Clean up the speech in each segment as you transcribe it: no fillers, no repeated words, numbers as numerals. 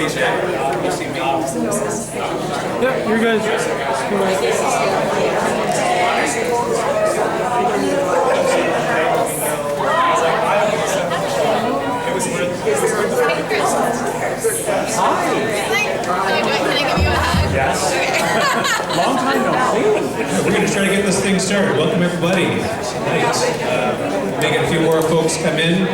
Yeah, you're good. Can I give you a hug? Yes. Long time no see. We're going to try to get this thing started. Welcome everybody tonight. Making a few more folks come in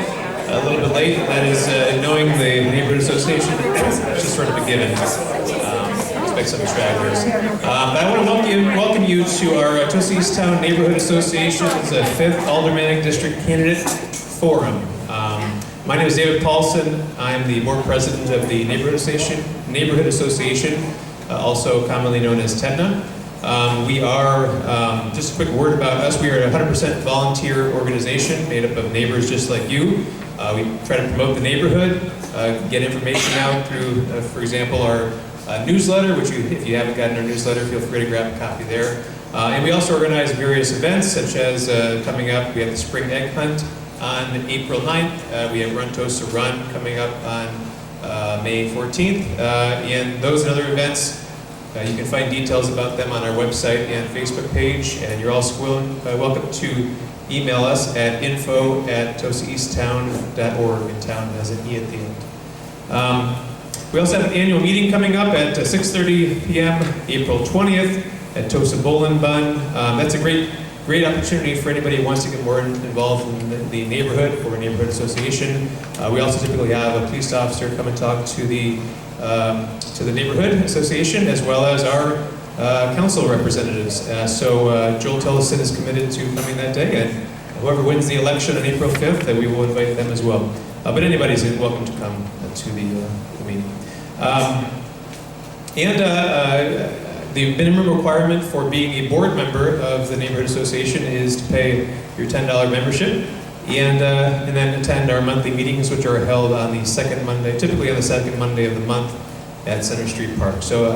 a little bit late. That is knowing the neighborhood association. It's just sort of a given. Expect some stragglers. But I want to welcome you to our Tosa East Town Neighborhood Association's 5th Aldermanic District Candidate Forum. My name is David Paulsen. I'm the board president of the Neighborhood Association, also commonly known as TETNA. We are, just a quick word about us, we are a 100% volunteer organization made up of neighbors just like you. We try to promote the neighborhood, get information out through, for example, our newsletter, which if you haven't gotten our newsletter, feel free to grab a copy there. And we also organize various events, such as coming up, we have the Spring Egg Hunt on April 9th. We have Run Tosa Run coming up on May 14th. And those and other events, you can find details about them on our website and Facebook page. And you're also welcome to email us at info@tosaeasttown.org, and town has an E at the end. We also have an annual meeting coming up at 6:30 p.m. April 20th at Tosa Bowl and Bun. That's a great opportunity for anybody who wants to get more involved in the neighborhood or neighborhood association. We also typically have a police officer come and talk to the neighborhood association, as well as our council representatives. So Joel Tillison is committed to coming that day, and whoever wins the election on April 5th, we will invite them as well. But anybody's welcome to come to the meeting. The minimum requirement for being a board member of the neighborhood association is to pay your $10 membership, and then attend our monthly meetings, which are held on the second Monday, typically on the second Monday of the month at Center Street Park. So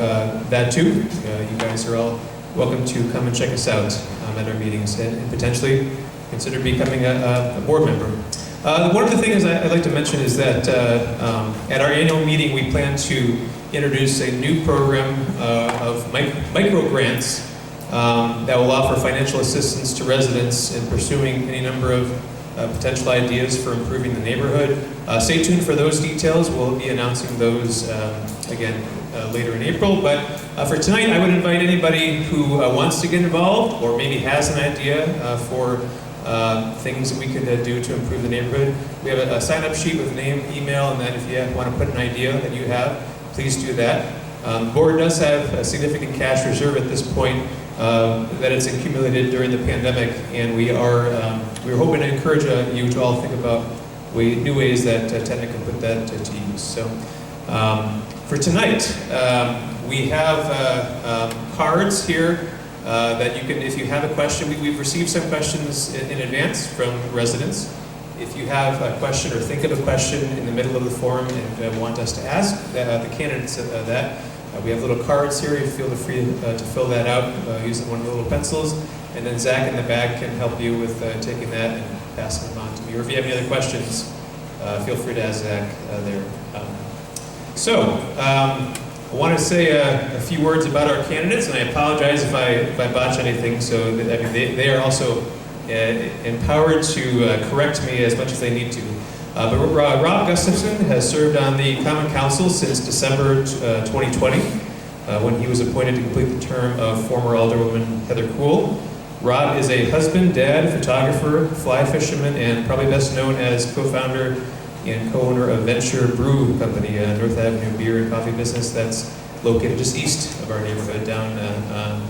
that too, you guys are all welcome to come and check us out at our meetings and potentially consider becoming a board member. One of the things I'd like to mention is that at our annual meeting, we plan to introduce a new program of micro grants that will offer financial assistance to residents in pursuing any number of potential ideas for improving the neighborhood. Stay tuned for those details. We'll be announcing those again later in April. But for tonight, I would invite anybody who wants to get involved or maybe has an idea for things that we could do to improve the neighborhood. We have a sign-up sheet with name, email, and then if you want to put an idea that you have, please do that. The board does have a significant cash reserve at this point that it's accumulated during the pandemic, and we're hoping to encourage you to all think about new ways that TETNA can put that to use. So for tonight, we have cards here that you can, if you have a question, we've received some questions in advance from residents. If you have a question or think of a question in the middle of the forum and want us to ask the candidates that, we have little cards here. You feel free to fill that out using one of the little pencils. And then Zach in the back can help you with taking that and passing them on to me. Or if you have any other questions, feel free to ask Zach there. I want to say a few words about our candidates, and I apologize if I botch anything. So they are also empowered to correct me as much as they need to. But Rob Gustafson has served on the Common Council since December 2020, when he was appointed to complete the term of former Alderwoman Heather Kuhl. Rob is a husband, dad, photographer, fly fisherman, and probably best known as co-founder and co-owner of Venture Brew Company, a North Avenue beer and coffee business that's located just east of our neighborhood down in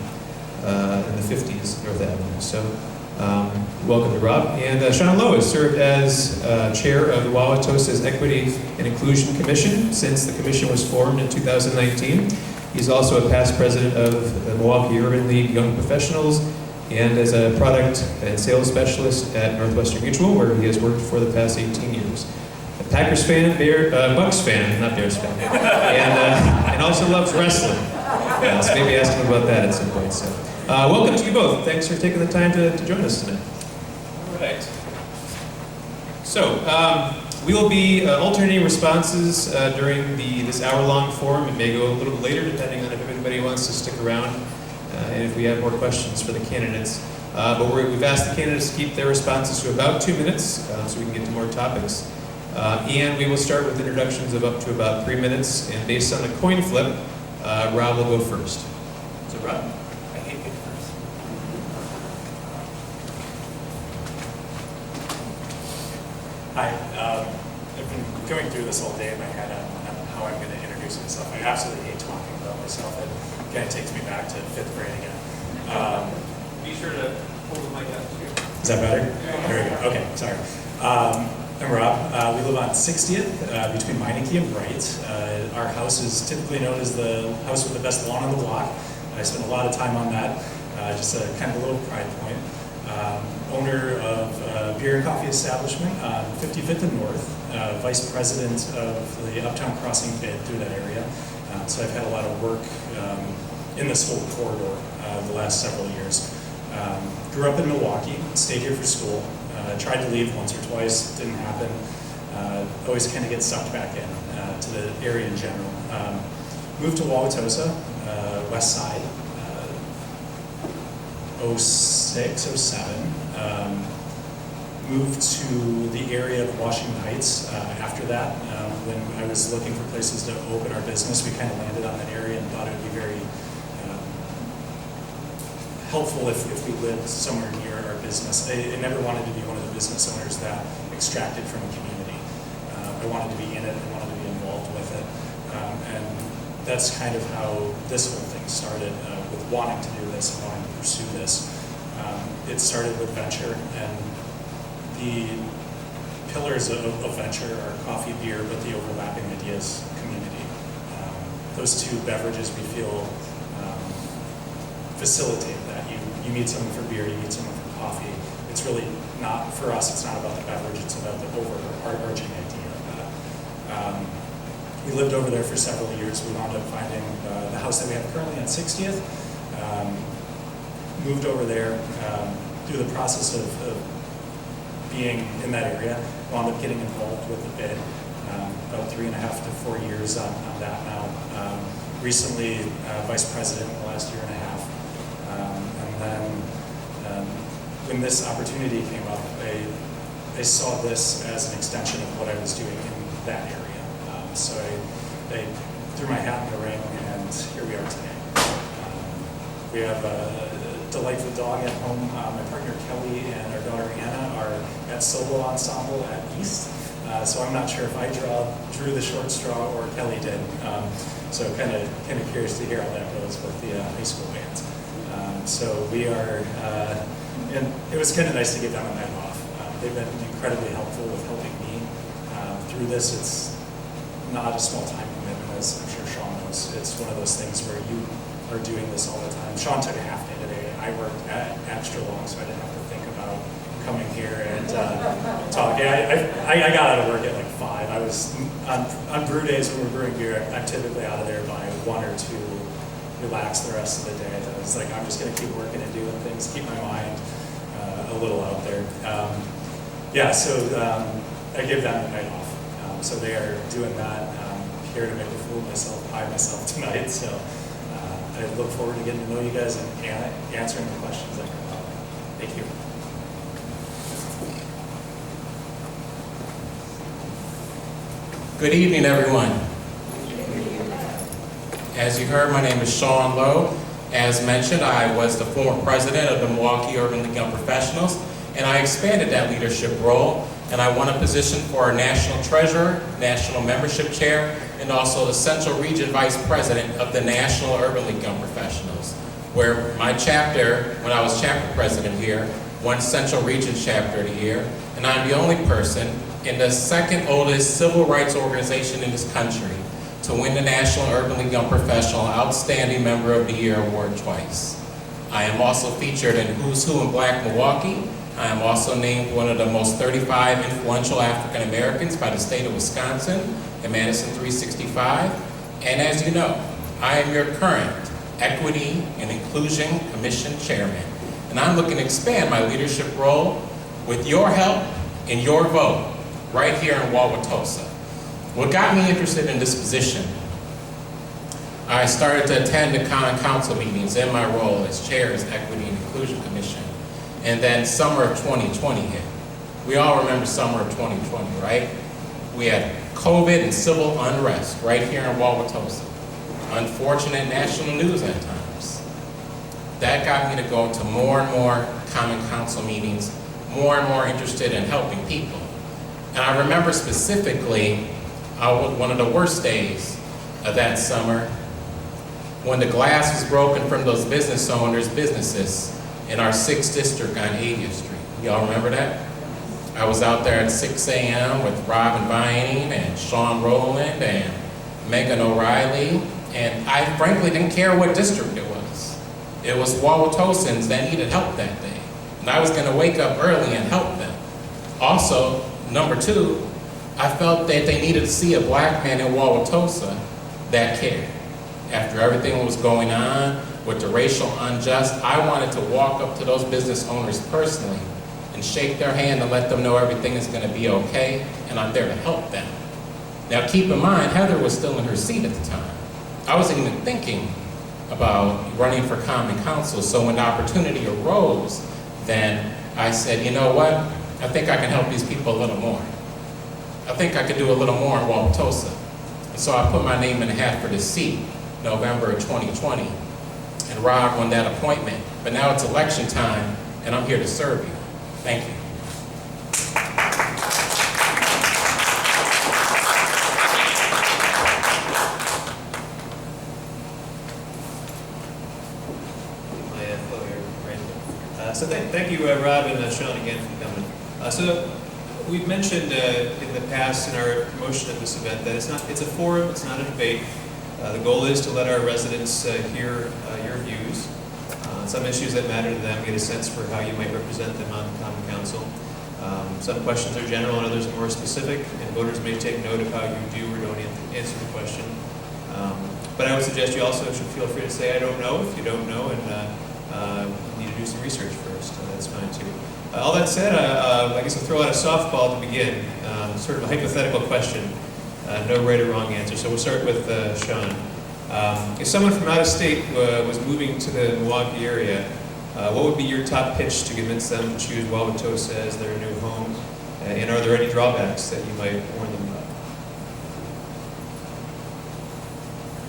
the 50s, North Avenue. So welcome to Rob. And Sean Lowe has served as chair of the Wauwatosa's Equity and Inclusion Commission since the commission was formed in 2019. He's also a past president of the Milwaukee Urban League Young Professionals and as a product and sales specialist at Northwestern Mutual, where he has worked for the past 18 years. A Packers fan, Bucks fan, not Bears fan, and also loves wrestling. So maybe ask him about that at some point. So, welcome to you both. Thanks for taking the time to join us tonight. All right. So, We will be alternating responses during this hour-long forum. It may go a little bit later depending on if anybody wants to stick around and if we have more questions for the candidates. But we've asked the candidates to keep their responses to about 2 minutes so we can get to more topics. And we will start with introductions of up to about 3 minutes. And based on a coin flip, Rob will go first. So Rob? I hate being first. Hi. I've been going through this all day in my head on how I'm going to introduce myself. I absolutely hate talking about myself. It kind of takes me back to 5th grade again. Be sure to hold the mic up too. Is that better? There we go. Okay, sorry. I'm Rob. We live on 60th between Meineke and Bright. Our house is typically known as the house with the best lawn on the block. I spend a lot of time on that. Just a kind of a little pride point. Owner of a beer and coffee establishment on 55th and North. Vice president of the Uptown Crossing bid through that area. So I've had a lot of work in this whole corridor the last several years. Grew up in Milwaukee, stayed here for school. Tried to leave once or twice, didn't happen. Always kind of get sucked back in to the area in general. Moved to Wauwatosa, west side, 06, 07. Moved to the area of Washington Heights after that. When I was looking for places to open our business, we kind of landed on that area and thought it would be very helpful if we lived somewhere near our business. I never wanted to be one of the business owners that extracted from a community. I wanted to be in it, I wanted to be involved with it. And that's kind of how this whole thing started, with wanting to do this and wanting to pursue this. It started with venture, and the pillars of venture are coffee, beer, but the overlapping ideas community. Those two beverages we feel facilitate that. You meet someone for beer, you meet someone for coffee. It's really not, for us, it's not about the beverage, it's about the overarching idea of that. We lived over there for several years. We wound up finding the house that we have currently on 60th. Moved over there through the process of being in that area. Wound up getting involved with the bid. About 3.5 to 4 years on that now. Recently, vice president in the last year and a half. And then when this opportunity came up, I saw this as an extension of what I was doing in that area. So I threw my hat in the ring, and here we are today. We have a delightful dog at home. My partner Kelly and our daughter Anna are at solo ensemble at East. So I'm not sure if I drew the short straw or Kelly did. So kind of curious to hear how that goes with the high school bands. So we are, and it was kind of nice to get them a night off. They've been incredibly helpful with helping me through this. It's not a small time commitment, as I'm sure Sean knows. It's one of those things where you are doing this all the time. Sean took a half day today. I worked extra long, so I didn't have to think about coming here and talk. Yeah, I got out of work at like 5. I was on brew days when we're brewing beer. I'm typically out of there by 1 or 2. Relax the rest of the day. I was like, I'm just going to keep working and doing things, keep my mind a little out there. So I give them the night off. So they are doing that. Here to make a fool of myself by myself tonight. So I look forward to getting to know you guys and answering the questions that come up. Thank you. Good evening, everyone. As you heard, my name is Sean Lowe. As mentioned, I was the former president of the Milwaukee Urban League Young Professionals, and I expanded that leadership role, and I won a position for National Treasurer, National Membership Chair, and also the Central Region Vice President of the National Urban League Young Professionals, where my chapter, when I was chapter president here, won Central Region Chapter of the Year, and I'm the only person in the second oldest civil rights organization in this country to win the National Urban League Young Professional Outstanding Member of the Year award twice. I am also featured in Who's Who in Black Milwaukee. I am also named one of the most 35 influential African Americans by the state of Wisconsin in Madison 365. And as you know, I am your current Equity and Inclusion Commission Chairman. And I'm looking to expand my leadership role with your help and your vote right here in Wauwatosa. What got me interested in this position, I started to attend the common council meetings in my role as chair of Equity and Inclusion Commission. And then summer of 2020 hit. We all remember summer of 2020, right? We had COVID and civil unrest right here in Wauwatosa. Unfortunate national news at times. That got me to go to more and more common council meetings, more and more interested in helping people. And I remember specifically one of the worst days of that summer when the glass was broken from those business owners' businesses in our 6th district on 80th Street. Y'all remember that? I was out there at 6 a.m. with Robin Vining and Sean Rowland and Megan O'Reilly, and I frankly didn't care what district it was. It was Wauwatosans that needed help that day, and I was gonna wake up early and help them. Also, number 2, I felt that they needed to see a black man in Wauwatosa that cared. After everything was going on with the racial unjust, I wanted to walk up to those business owners personally and shake their hand and let them know everything is going to be okay, and I'm there to help them. Now keep in mind, Heather was still in her seat at the time. I wasn't even thinking about running for common council, so when the opportunity arose, then I said, you know what, I think I can help these people a little more. I think I could do a little more in Wauwatosa. And so I put my name in the hat for this seat, November of 2020. And Rob won that appointment. But now it's election time, and I'm here to serve you. Thank you. So thank you, Rob and Sean, again for coming. So we've mentioned in the past in our promotion of this event that it's a forum, it's not a debate. The goal is to let our residents hear your views, some issues that matter to them, get a sense for how you might represent them on the Common Council. Some questions are general and others are more specific, and voters may take note of how you do or don't answer the question. But I would suggest you also should feel free to say, I don't know, if you don't know, and you need to do some research first. That's fine too. All that said, I guess I'll throw out a softball to begin, sort of a hypothetical question. No right or wrong answer. So we'll start with Sean. If someone from out of state was moving to the Milwaukee area, what would be your top pitch to convince them to choose Wauwatosa as their new home? And are there any drawbacks that you might warn them about?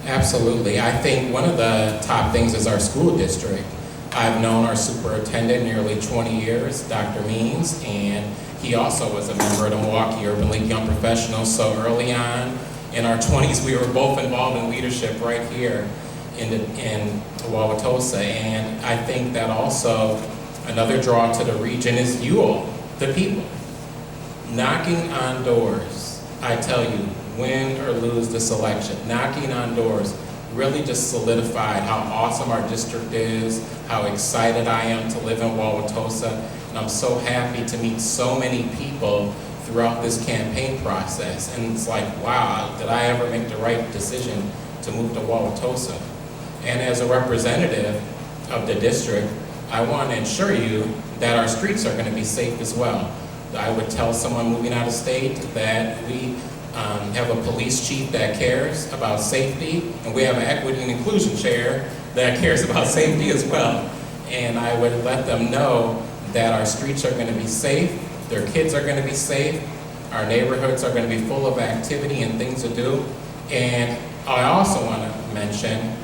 Absolutely. I think one of the top things is our school district. I've known our superintendent nearly 20 years, Dr. Means, and he also was a member of the Milwaukee Urban League Young Professionals. So early on in our 20s, we were both involved in leadership right here in Wauwatosa. And I think that also another draw to the region is you all, the people. Knocking on doors, I tell you, win or lose this election, knocking on doors really just solidified how awesome our district is, how excited I am to live in Wauwatosa, and I'm so happy to meet so many people throughout this campaign process. And it's like, wow, did I ever make the right decision to move to Wauwatosa? And as a representative of the district, I want to ensure you that our streets are going to be safe as well. I would tell someone moving out of state that we have a police chief that cares about safety, and we have an equity and inclusion chair that cares about safety as well. And I would let them know that our streets are going to be safe, their kids are going to be safe, our neighborhoods are going to be full of activity and things to do. And I also want to mention,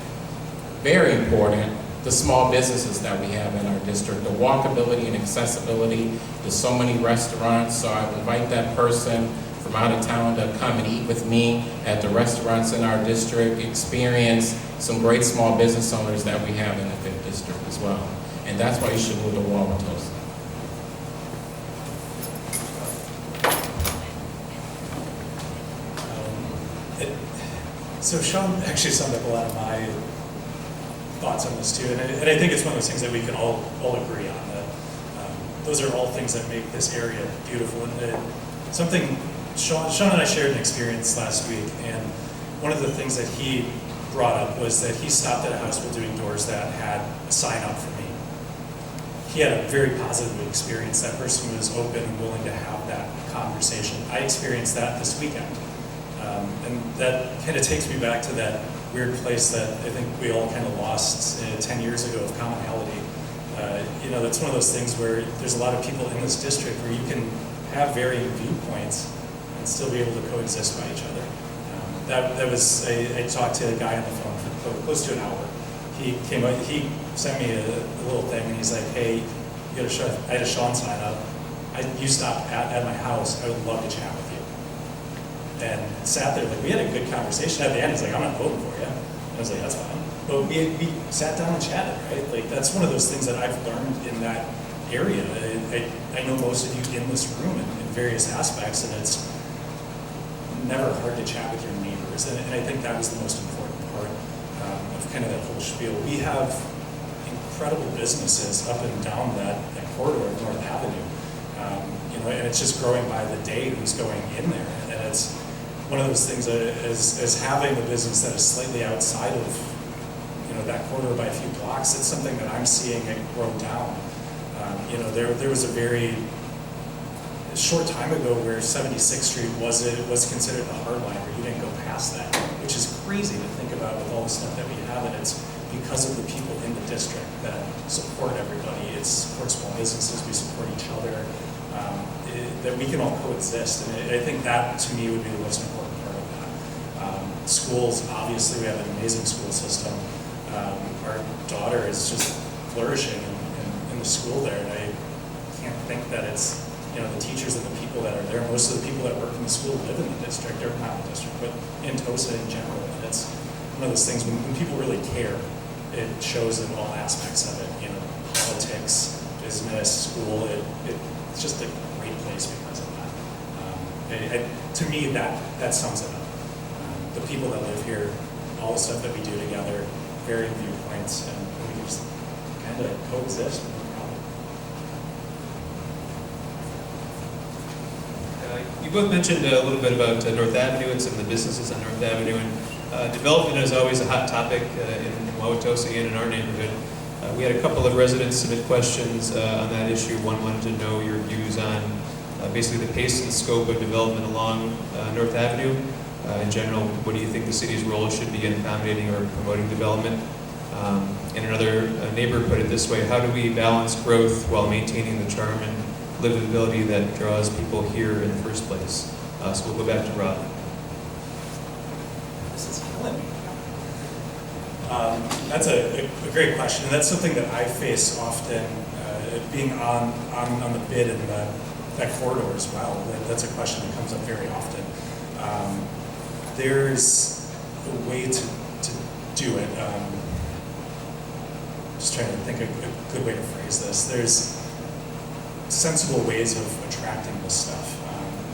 very important, the small businesses that we have in our district, the walkability and accessibility to so many restaurants. So I would invite that person from out of town to come and eat with me at the restaurants in our district, experience some great small business owners that we have in the 5th district as well. And that's why you should move to Wauwatosa. So Sean actually summed up a lot of my thoughts on this too, and I think it's one of those things that we can all agree on, that those are all things that make this area beautiful. And something Sean and I shared an experience last week, and one of the things that he brought up was that he stopped at a house while doing doors that had a sign up for me. he had a very positive experience. That person was open and willing to have that conversation. I experienced that this weekend. And that kind of takes me back to that weird place that I think we all kind of lost 10 years ago of commonality. You know, that's one of those things where there's a lot of people in this district where you can have varying viewpoints and still be able to coexist by each other. I talked to a guy on the phone for close to an hour. He sent me a little thing, and he's like, hey, you got a show, I had a Sean sign up. You stop at my house, I would love to chat with you. And sat there, like, we had a good conversation. At the end, he's like, I'm not voting for you. I was like, that's fine. But we sat down and chatted, right? Like, that's one of those things that I've learned in that area. I know most of you in this room in various aspects, and it's never hard to chat with your neighbors. And I think that was the most important part of kind of that whole spiel. We have incredible businesses up and down that corridor of North Avenue. You know, and it's just growing by the day who's going in there. And it's one of those things as having a business that is slightly outside of, you know, that corridor by a few blocks. It's something that I'm seeing it grow down. You know, there was a very short time ago where 76th Street was considered the hard line, where you didn't go past that, which is crazy to think about with all the stuff that we have. And it's because of the people in the district that support everybody. It supports small businesses, we support each other, that we can all coexist. And I think that, to me, would be the most important part of that. Schools, obviously, we have an amazing school system. Our daughter is just flourishing in the school there, and I can't think that it's, you know, the teachers and the people that are there. Most of the people that work in the school live in the district, or not the district, but in Tosa in general. And it's one of those things, when people really care, it shows in all aspects of it. You know, politics, business, school, it's just a great place because of that. To me, that sums it up. The people that live here, all the stuff that we do together, varying viewpoints, and we can just kind of coexist. You both mentioned a little bit about North Avenue and some of the businesses on North Avenue, and development is always a hot topic in Wauwatosa and in our neighborhood. We had a couple of residents submit questions on that issue. One wanted to know your views on basically the pace and scope of development along North Avenue. In general, what do you think the city's role should be in accommodating or promoting development? And another neighbor put it this way: how do we balance growth while maintaining the charm and livability that draws people here in the first place? So we'll go back to Rob. This is killing me. That's a great question, and that's something that I face often, being on the bid in that corridor as well. That's a question that comes up very often. There's a way to do it. Just trying to think of a good way to phrase this. There's sensible ways of attracting this stuff.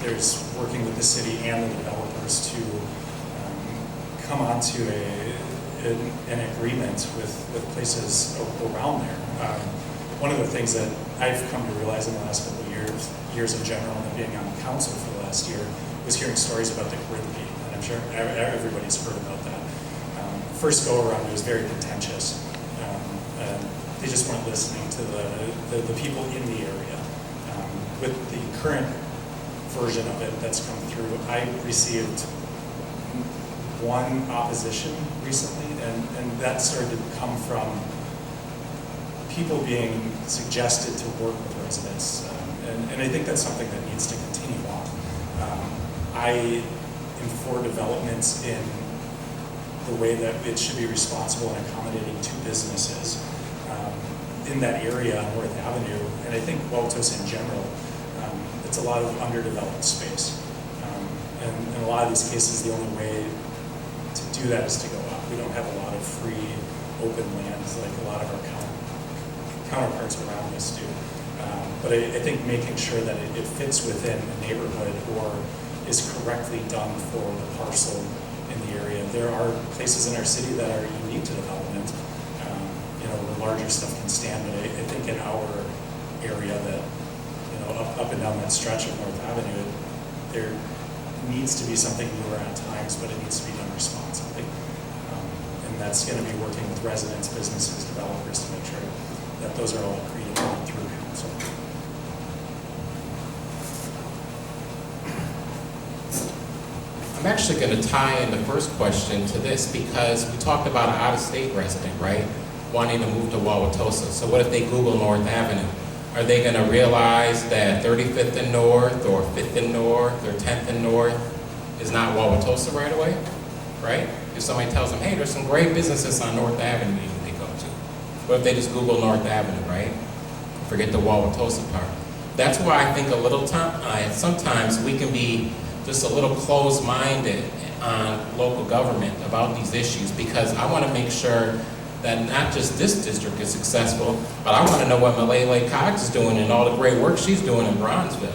There's working with the city and the developers to come onto an agreement with places around there. One of the things that I've come to realize in the last couple of years in general, and being on council for the last year, was hearing stories about the grid leak, and I'm sure everybody's heard about that. First go around, it was very contentious. And they just weren't listening to the people in the area. With the current version of it that's come through, I received one opposition recently, and that started to come from people being suggested to work with residents. And I think that's something that needs to continue on. I am for developments in the way that it should be responsible and accommodating to businesses in that area on North Avenue, and I think Wauwatosa in general. It's a lot of underdeveloped space. And in a lot of these cases, the only way to do that is to go up. We don't have a lot of free, open lands like a lot of our counterparts around us do. But I think making sure that it fits within a neighborhood or is correctly done for the parcel in the area. There are places in our city that are unique to development, you know, where larger stuff can stand. But I think in our area that, you know, up and down that stretch of North Avenue, there needs to be something newer at times, but it needs to be done responsibly. And that's going to be working with residents, businesses, developers to make sure that those are all agreed upon through council. I'm actually going to tie in the first question to this because we talked about an out-of-state resident, right? Wanting to move to Wauwatosa. So what if they Google North Avenue? Are they going to realize that 35th and North or 5th and North or 10th and North is not Wauwatosa right away, right? If somebody tells them, hey, there's some great businesses on North Avenue you can go to. What if they just Google North Avenue, right? Forget the Wauwatosa part. That's why I think a little time, sometimes we can be just a little closed-minded on local government about these issues because I want to make sure that not just this district is successful, but I want to know what Malele Cox is doing and all the great work she's doing in Bronzeville.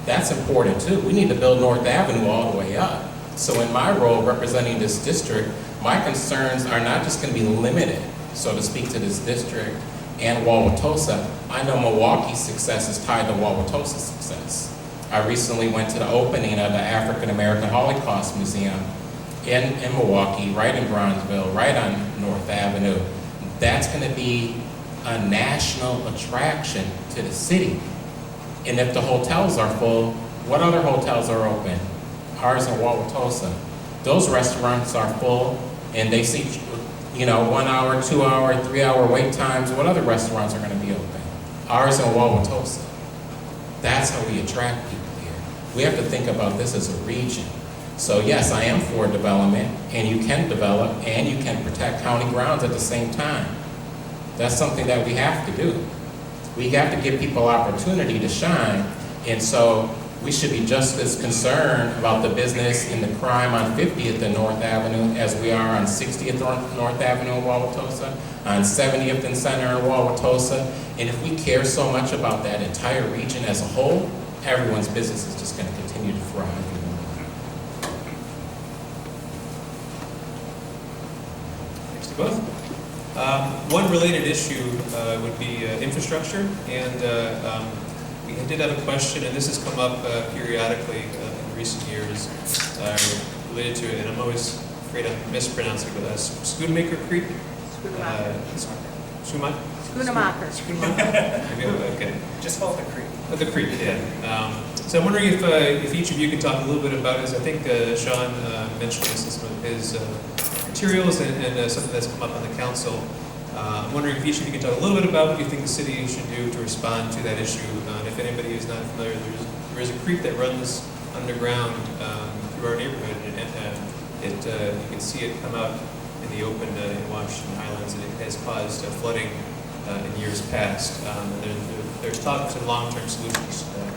That's important too. We need to build North Avenue all the way up. So in my role representing this district, my concerns are not just going to be limited, so to speak, to this district and Wauwatosa. I know Milwaukee's success is tied to Wauwatosa's success. I recently went to the opening of the African American Holocaust Museum in Milwaukee, right in Bronzeville, right on North Avenue. That's going to be a national attraction to the city. And if the hotels are full, what other hotels are open? Ours in Wauwatosa. Those restaurants are full and they see, 1 hour, 2 hour, 3 hour wait times. What other restaurants are going to be open? Ours in Wauwatosa. That's how we attract people here. We have to think about this as a region. So yes, I am for development, and you can develop and you can protect county grounds at the same time. That's something that we have to do. We have to give people opportunity to shine, and so we should be just as concerned about the business and the crime on 50th and North Avenue as we are on 60th North Avenue in Wauwatosa, on 70th and Center in Wauwatosa. And if we care so much about that entire region as a whole, everyone's business is just going to continue to thrive. Thanks to both. One related issue would be infrastructure, and we did have a question, and this has come up periodically in recent years related to, and I'm always afraid I'm mispronouncing it, but Schoonmaker Creek? Schoonamaker. Okay. Just call it the creek. The creek, yeah. So I'm wondering if each of you could talk a little bit about, as I think Sean mentioned this in some of his materials and something that's come up on the council. I'm wondering if each of you can talk a little bit about what you think the city should do to respond to that issue. And if anybody is not familiar, there is a creek that runs underground through our neighborhood, and you can see it come out in the open in Washington Highlands, and it has caused flooding in years past. And there's talks of long-term solutions to that.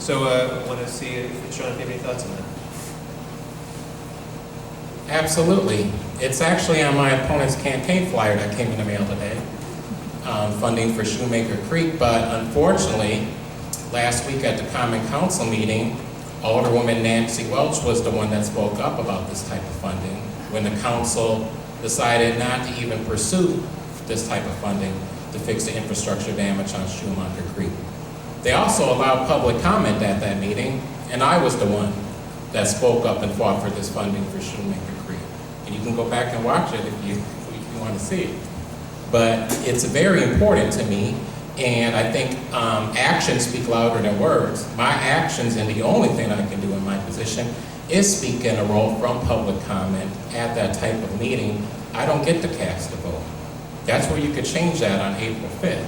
So I want to see if Sean, if you have any thoughts on that. Absolutely. It's actually on my opponent's campaign flyer that came in the mail today, funding for Shoemaker Creek, but unfortunately, last week at the Common Council meeting, Alderwoman Nancy Welch was the one that spoke up about this type of funding when the council decided not to even pursue this type of funding to fix the infrastructure damage on Shoemaker Creek. They also allowed public comment at that meeting, and I was the one that spoke up and fought for this funding for Shoemaker Creek. And you can go back and watch it if you want to see it. But it's very important to me, and I think actions speak louder than words. My actions, and the only thing I can do in my position, is speak in a role from public comment at that type of meeting. I don't get to cast a vote. That's where you could change that on April 5th.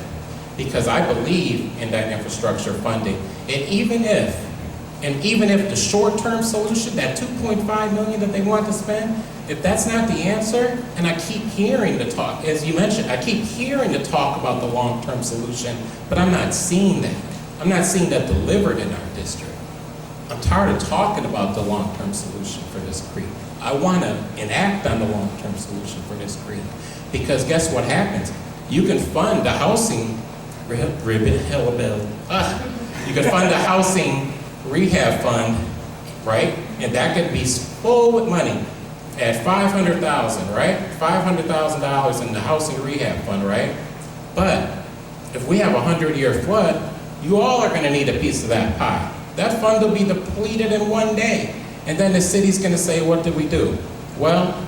Because I believe in that infrastructure funding. And even if the short-term solution, that $2.5 million that they want to spend, if that's not the answer, and I keep hearing the talk, as you mentioned, I keep hearing the talk about the long-term solution, but I'm not seeing that. I'm not seeing that delivered in our district. I'm tired of talking about the long-term solution for this creek. I want to enact on the long-term solution for this creek. Because guess what happens? You can fund the housing you can fund the housing rehab fund, right? And that could be full with money at $500,000, right? $500,000 in the housing rehab fund, right? But if we have a 100-year flood, you all are going to need a piece of that pie. That fund will be depleted in one day. And then the city's going to say, what did we do? Well,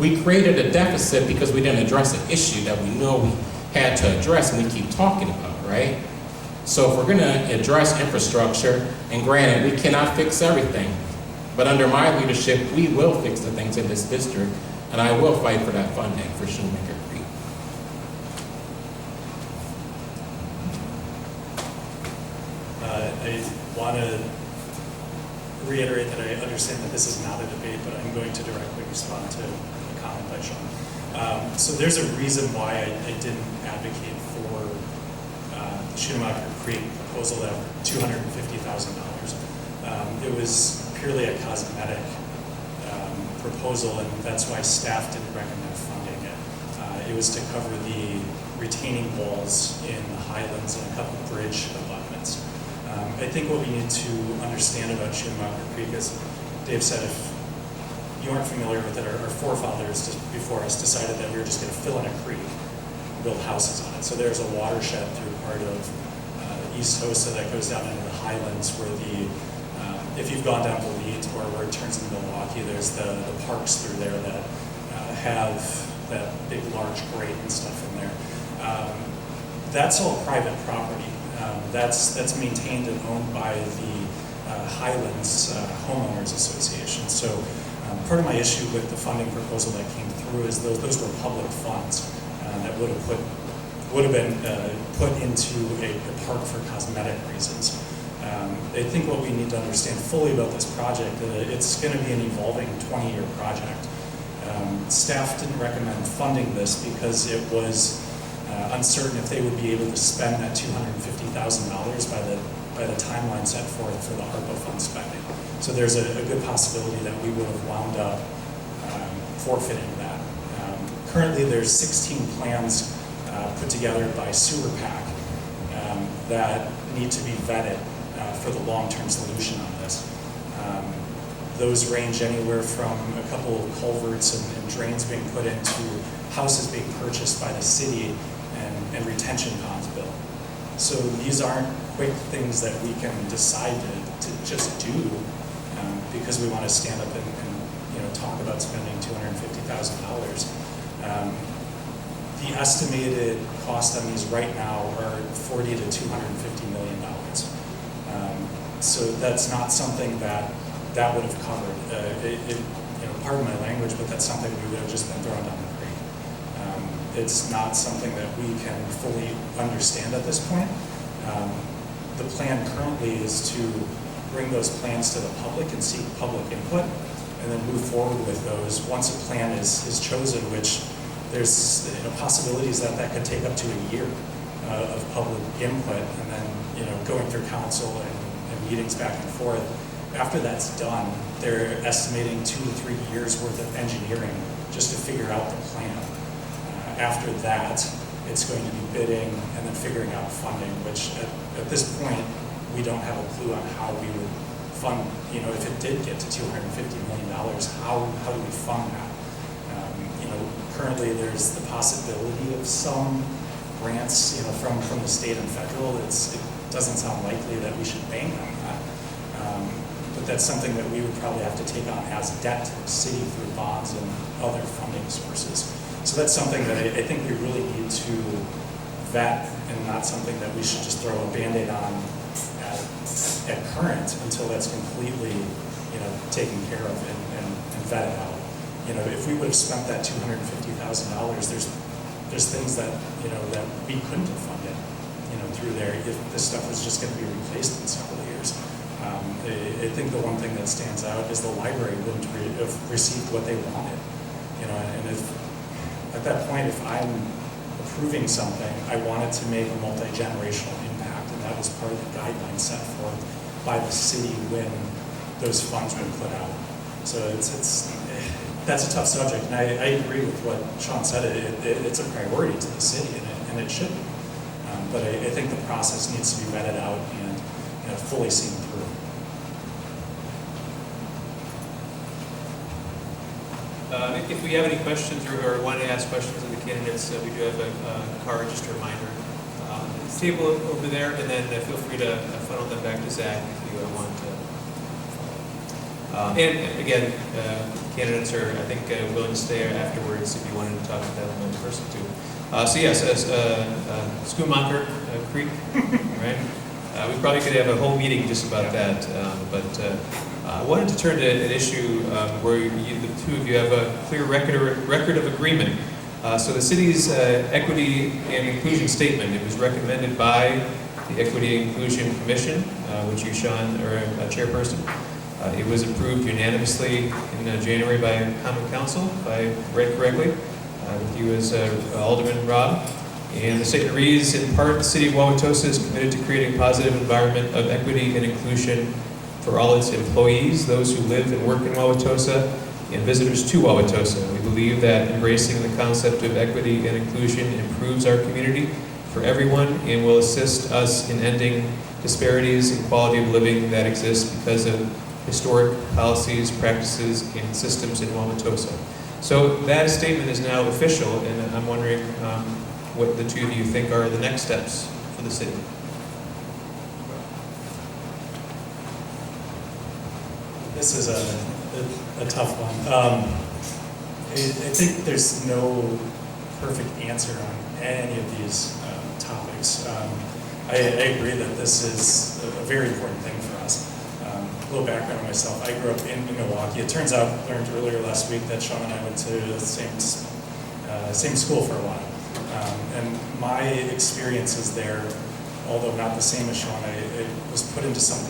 we created a deficit because we didn't address an issue that we know had to address and we keep talking about, right? So if we're gonna address infrastructure, and granted, we cannot fix everything, but under my leadership, we will fix the things in this district, and I will fight for that funding for Shoemaker Creek. I want to reiterate that I understand that this is not a debate, but I'm going to directly respond to a comment by Sean. So there's a reason why I didn't advocate for the Schumacher Creek proposal of $250,000. It was purely a cosmetic proposal, and that's why staff didn't recommend funding it. It was to cover the retaining walls in the Highlands and a couple bridge abutments. I think what we need to understand about Schumacher Creek is, Dave said, if you aren't familiar with it, our forefathers just before us decided that we were just going to fill in a creek, build houses on it. So there's a watershed through part of East Tosa that goes down into the Highlands where the, if you've gone down to Leeds or where it turns into Milwaukee, there's the parks through there that have that big, large grate and stuff in there. That's all private property. That's maintained and owned by the Highlands Homeowners Association. So part of my issue with the funding proposal that came through is those were public funds that would have been put into a park for cosmetic reasons. I think what we need to understand fully about this project, it's going to be an evolving 20-year project. Staff didn't recommend funding this because it was uncertain if they would be able to spend that $250,000 by the timeline set forth for the ARPA fund spending. So there's a good possibility that we would have wound up forfeiting that. Currently, there's 16 plans put together by Sewer PAC that need to be vetted for the long-term solution on this. Those range anywhere from a couple of culverts and drains being put into houses being purchased by the city and retention ponds built. So these aren't quick things that we can decide to just do because we want to stand up and talk about spending $250,000. The estimated cost on these right now are $40 to $250 million. So that's not something that would have covered. Pardon my language, but that's something we would have just been thrown down the creek. It's not something that we can fully understand at this point. The plan currently is to bring those plans to the public and seek public input, and then move forward with those. Once a plan is chosen, which there's possibilities that could take up to a year of public input, and then going through council and meetings back and forth. After that's done, they're estimating 2 to 3 years worth of engineering just to figure out the plan. After that, it's going to be bidding and then figuring out funding, which at this point, we don't have a clue on how we would fund, if it did get to $250 million, how do we fund that? Currently there's the possibility of some grants, from the state and federal. It doesn't sound likely that we should bank on that. But that's something that we would probably have to take on as debt to the city through bonds and other funding sources. So that's something that I think we really need to vet, and not something that we should just throw a Band-Aid on at current until that's completely, taken care of and vetted out. If we would have spent that $250,000, there's things that that we couldn't have funded, through there if this stuff was just going to be replaced in several years. I think the one thing that stands out is the library wouldn't have received what they wanted, and if at that point, if I'm approving something, I want it to make a multi-generational impact, and that was part of the guidelines set forth by the city when those funds were put out. So that's a tough subject, and I agree with what Sean said. It's a priority to the city, and it should be. But I think the process needs to be vetted out and fully seen through. If we have any questions or want to ask questions of the candidates, we do have a card, just a reminder. This table over there, and then feel free to funnel them back to Zach if you want to. And again, candidates are, I think, willing to stay afterwards if you wanted to talk to them in person too. So yes, as Schoonmaker Creek, right? We probably could have a whole meeting just about that, but I wanted to turn to an issue where the two of you have a clear record of agreement. So the city's Equity and Inclusion Statement, it was recommended by the Equity and Inclusion Commission, which you, Sean, are a chairperson. It was approved unanimously in January by Common Council, if I read correctly, with you as Alderman Rob. And the statement reads, in part, the City of Wauwatosa is committed to creating a positive environment of equity and inclusion for all its employees, those who live and work in Wauwatosa, and visitors to Wauwatosa. We believe that embracing the concept of equity and inclusion improves our community for everyone and will assist us in ending disparities in quality of living that exist because of historic policies, practices, and systems in Wauwatosa. So that statement is now official, and I'm wondering what the two of you think are the next steps for the city. This is a tough one. I think there's no perfect answer on any of these topics. I agree that this is a very important thing for us. A little background on myself. I grew up in Milwaukee. It turns out, learned earlier last week that Sean and I went to the same school for a while. And my experiences there, although not the same as Sean, I was put into some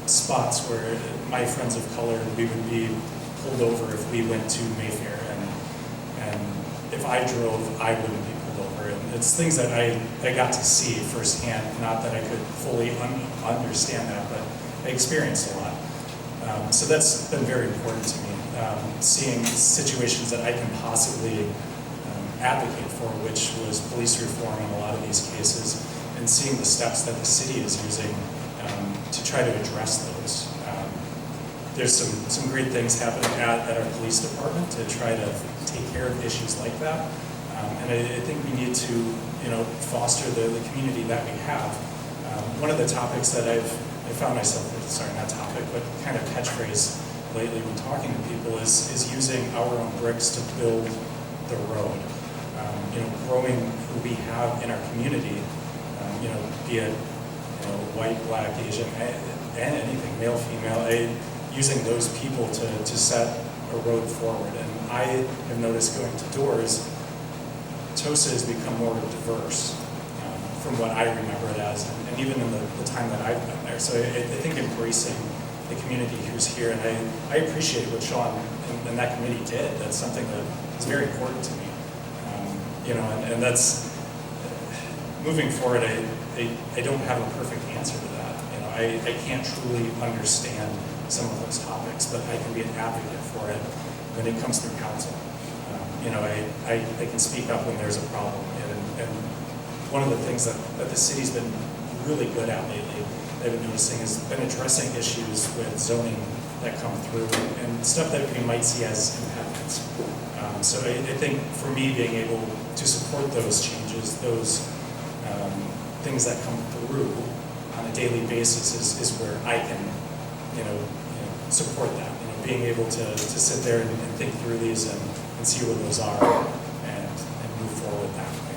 spots where my friends of color, we would be pulled over if we went to Mayfair, and if I drove, I wouldn't be pulled over. And it's things that I got to see firsthand, not that I could fully understand that, but I experienced a lot. So that's been very important to me, seeing situations that I can possibly advocate for, which was police reform in a lot of these cases, and seeing the steps that the city is using to try to address those. There's some great things happening at our police department to try to take care of issues like that. And I think we need to, foster the community that we have. One of the topics that I found myself, sorry, not topic, but kind of catchphrase lately when talking to people is using our own bricks to build the road. Growing who we have in our community, be it white, black, Asian, and anything, male, female, using those people to set a road forward. And I have noticed going to doors, Tosa has become more diverse from what I remember it as, and even in the time that I've been there. So I think embracing the community who's here, and I appreciate what Sean and that committee did. That's something that is very important to me. And that's, moving forward, I don't have a perfect answer to that. I can't truly understand some of those topics, but I can be an advocate for it when it comes through council. I can speak up when there's a problem. And one of the things that the city's been really good at lately, I've been noticing, has been addressing issues with zoning that come through and stuff that we might see as impediments. So I think for me, being able to support those changes, those things that come through on a daily basis is where I can, support that. Being able to sit there and think through these and see what those are and move forward that way.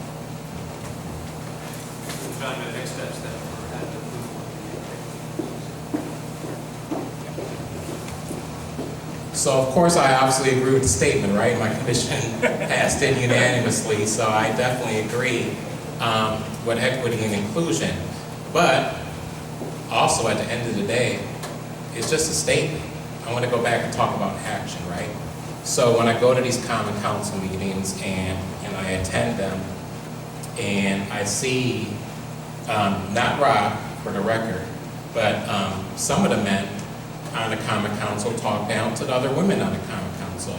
John, the next steps then for that. So of course I obviously agree with the statement, right? My commission passed it unanimously, so I definitely agree with equity and inclusion. But also at the end of the day, it's just a statement. I want to go back and talk about action, right? So when I go to these common council meetings and I attend them, and I see, not Rob for the record, but some of the men on the common council talk down to the other women on the common council.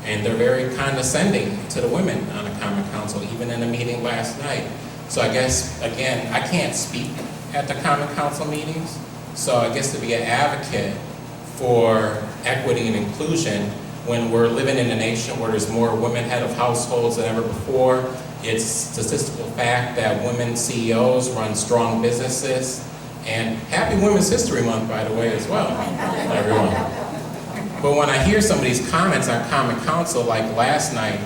And they're very condescending to the women on the common council, even in the meeting last night. So I guess, again, I can't speak at the common council meetings. So I guess to be an advocate for equity and inclusion when we're living in a nation where there's more women head of households than ever before. It's statistical fact that women CEOs run strong businesses. And happy Women's History Month, by the way, as well, everyone. But when I hear some of these comments on Common Council, like last night,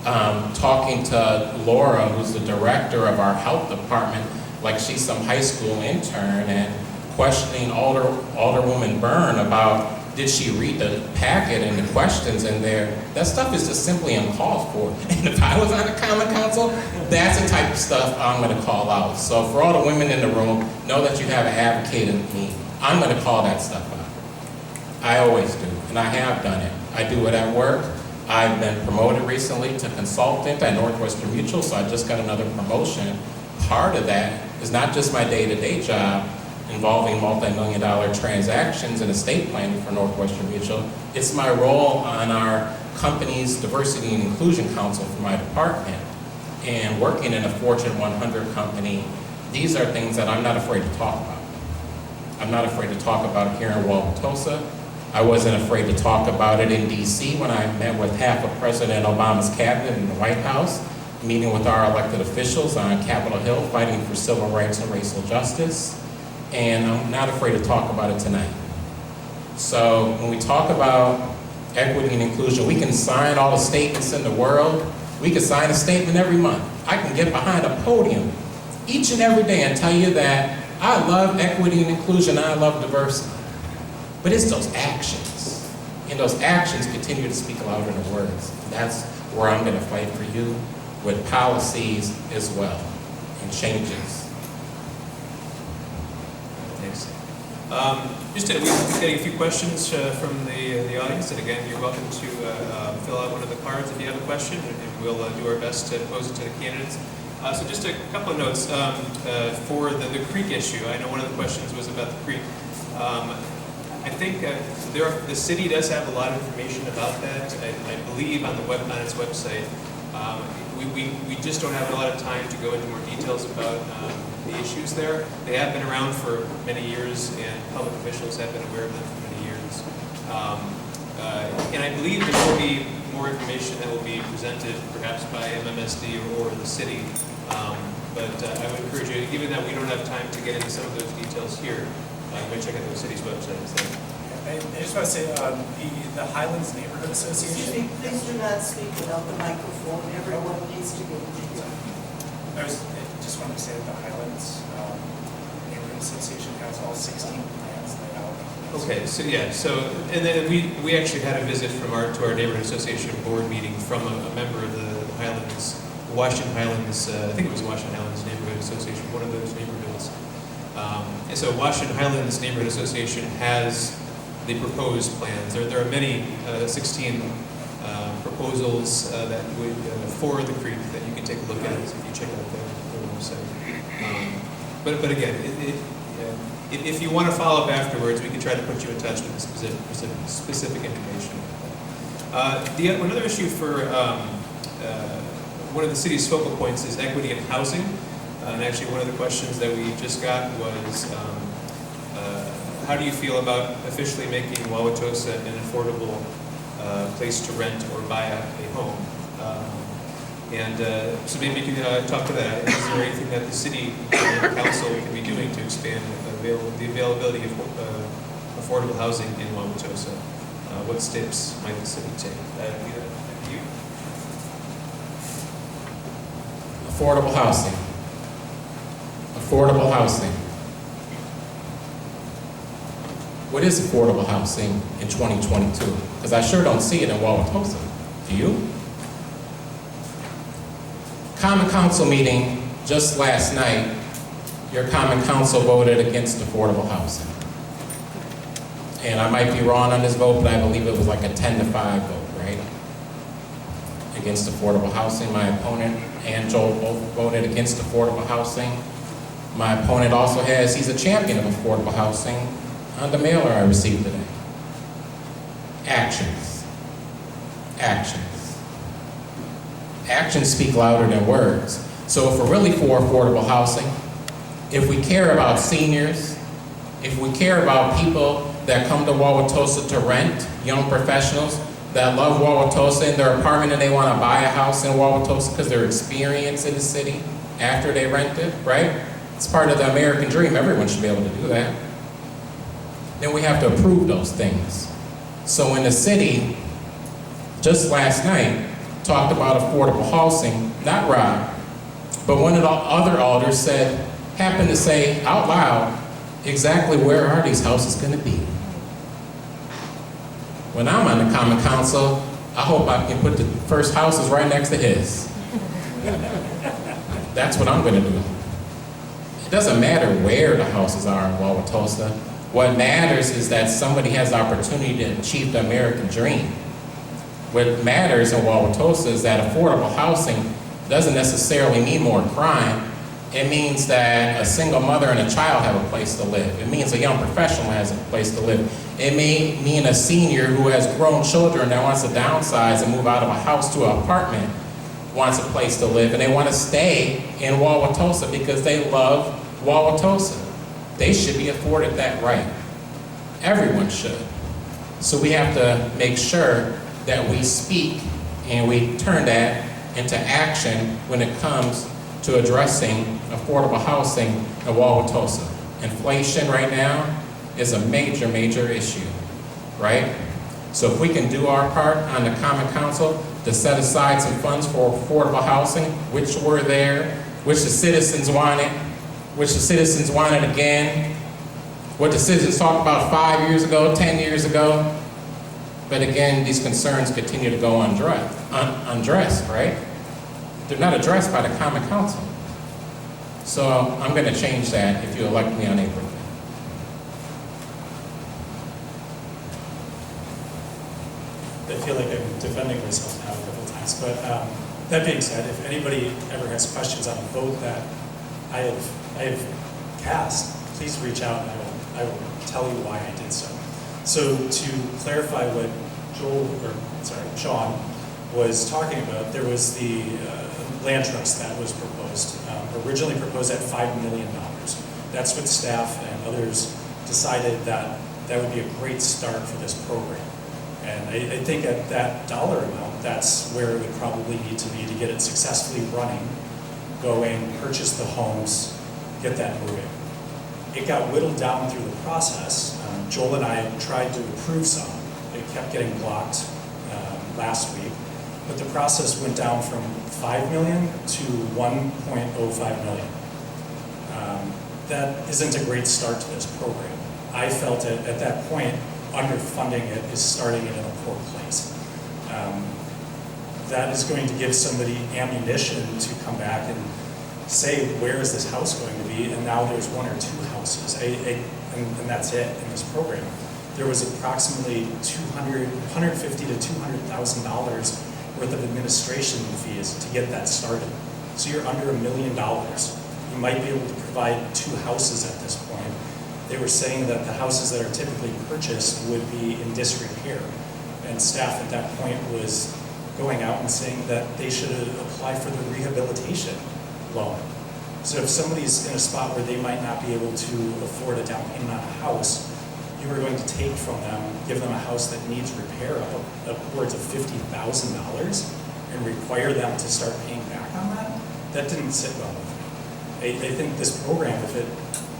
talking to Laura, who's the director of our health department, like she's some high school intern, and questioning Alderwoman Byrne about did she read the packet and the questions in there. That stuff is just simply uncalled for. And if I was on the Common Council, that's the type of stuff I'm going to call out. So for all the women in the room, know that you have an advocate in me. I'm going to call that stuff out. I always do, and I have done it. I do it at work. I've been promoted recently to consultant at Northwestern Mutual, so I just got another promotion. Part of that is not just my day-to-day job involving multi-million-dollar transactions and estate planning for Northwestern Mutual. It's my role on our company's Diversity and Inclusion Council for my department. And working in a Fortune 100 company, these are things that I'm not afraid to talk about. I'm not afraid to talk about it here in Wauwatosa. I wasn't afraid to talk about it in DC when I met with half of President Obama's cabinet in the White House, meeting with our elected officials on Capitol Hill, fighting for civil rights and racial justice. And I'm not afraid to talk about it tonight. So when we talk about equity and inclusion, we can sign all the statements in the world. We can sign a statement every month. I can get behind a podium each and every day and tell you that I love equity and inclusion, I love diversity. But it's those actions. And those actions continue to speak louder than words. And that's where I'm going to fight for you with policies as well and changes. Thanks. We've been getting a few questions from the audience, and again, you're welcome to fill out one of the cards if you have a question, and we'll do our best to pose it to the candidates. So just a couple of notes for the creek issue. I know one of the questions was about the creek. I think the city does have a lot of information about that. I believe on its website. We just don't have a lot of time to go into more details about the issues there. They have been around for many years, and public officials have been aware of them for many years. And I believe there will be more information that will be presented, perhaps by MMSD or the city. But I would encourage you, given that we don't have time to get into some of those details here, go check out the city's website instead. I just want to say, the Highlands Neighborhood Association. Excuse me, please do not speak without the microphone. Everyone needs to be. I just wanted to say that the Highlands Neighborhood Association has all 16 plans laid out. Okay, so yeah, and then we actually had a visit to our neighborhood association board meeting from a member of the Highlands, Washington Highlands, I think it was Washington Highlands Neighborhood Association, one of those neighborhoods. And so Washington Highlands Neighborhood Association has the proposed plans. There are many, 16 proposals that would for the creek that you can take a look at if you check out their website. But again, if you want to follow up afterwards, we can try to put you in touch with the specific information. Another issue for one of the city's focal points is equity in housing. And actually, one of the questions that we just got was, how do you feel about officially making Wauwatosa an affordable place to rent or buy a home? So maybe you can talk to that. Is there anything that the city and council can be doing to expand the availability of affordable housing in Wauwatosa? What steps might the city take? You? Affordable housing. Affordable housing. What is affordable housing in 2022? Because I sure don't see it in Wauwatosa. Do you? Common Council meeting just last night, your Common Council voted against affordable housing. And I might be wrong on this vote, but I believe it was like a 10-5 vote, right? Against affordable housing. My opponent and Joel both voted against affordable housing. My opponent also he's a champion of affordable housing on the mailer I received today. Actions. Actions. Actions speak louder than words. So if we're really for affordable housing, if we care about seniors, if we care about people that come to Wauwatosa to rent, young professionals that love Wauwatosa in their apartment and they want to buy a house in Wauwatosa because they're experienced in the city after they rent it, right? It's part of the American dream. Everyone should be able to do that. Then we have to approve those things. So in the city, just last night, talked about affordable housing, not Rob, but one of the other alders happened to say out loud, exactly where are these houses gonna be? When I'm on the Common Council, I hope I can put the first houses right next to his. That's what I'm gonna do. It doesn't matter where the houses are in Wauwatosa. What matters is that somebody has the opportunity to achieve the American dream. What matters in Wauwatosa is that affordable housing doesn't necessarily mean more crime. It means that a single mother and a child have a place to live. It means a young professional has a place to live. It may mean a senior who has grown children that wants to downsize and move out of a house to an apartment wants a place to live, and they want to stay in Wauwatosa because they love Wauwatosa. They should be afforded that right. Everyone should. So we have to make sure that we speak and we turn that into action when it comes to addressing affordable housing in Wauwatosa. Inflation right now is a major, major issue, right? So if we can do our part on the Common Council to set aside some funds for affordable housing, which were there, which the citizens wanted again, what the citizens talked about 5 years ago, 10 years ago. But again, these concerns continue to go undressed, right? They're not addressed by the Common Council. So I'm going to change that if you elect me on April 5th. I feel like I'm defending myself now a couple times, but that being said, if anybody ever has questions on a vote that I have cast, please reach out and I will tell you why I did so. So to clarify what Sean was talking about, there was the land trust that was proposed, originally proposed at $5 million. That's what staff and others decided that would be a great start for this program. And I think at that dollar amount, that's where it would probably need to be to get it successfully running, going, purchase the homes, get that moving. It got whittled down through the process. Joel and I tried to approve some. It kept getting blocked last week. But the process went down from $5 million to $1.05 million. That isn't a great start to this program. I felt at that point, underfunding it is starting it in a poor place. That is going to give somebody ammunition to come back and say, where is this house going to be? And now there's one or two houses, and that's it in this program. There was approximately $150,000 to $200,000 worth of administration fees to get that started. So you're under $1 million. You might be able to provide two houses at this point. They were saying that the houses that are typically purchased would be in disrepair. And staff at that point was going out and saying that they should apply for the rehabilitation loan. So if somebody's in a spot where they might not be able to afford a down payment on a house, you are going to take from them, give them a house that needs repair upwards of $50,000 and require them to start paying back on that? That didn't sit well with me. I think this program,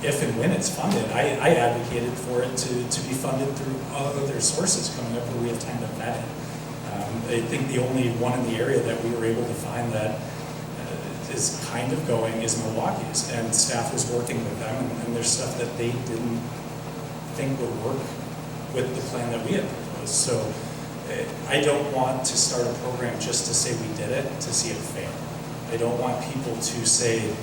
if and when it's funded, I advocated for it to be funded through other sources coming up where we have time to vet it. I think the only one in the area that we were able to find that is kind of going is Milwaukee's, and staff was working with them, and there's stuff that they didn't think would work with the plan that we had proposed. So I don't want to start a program just to say we did it, to see it fail. I don't want people to say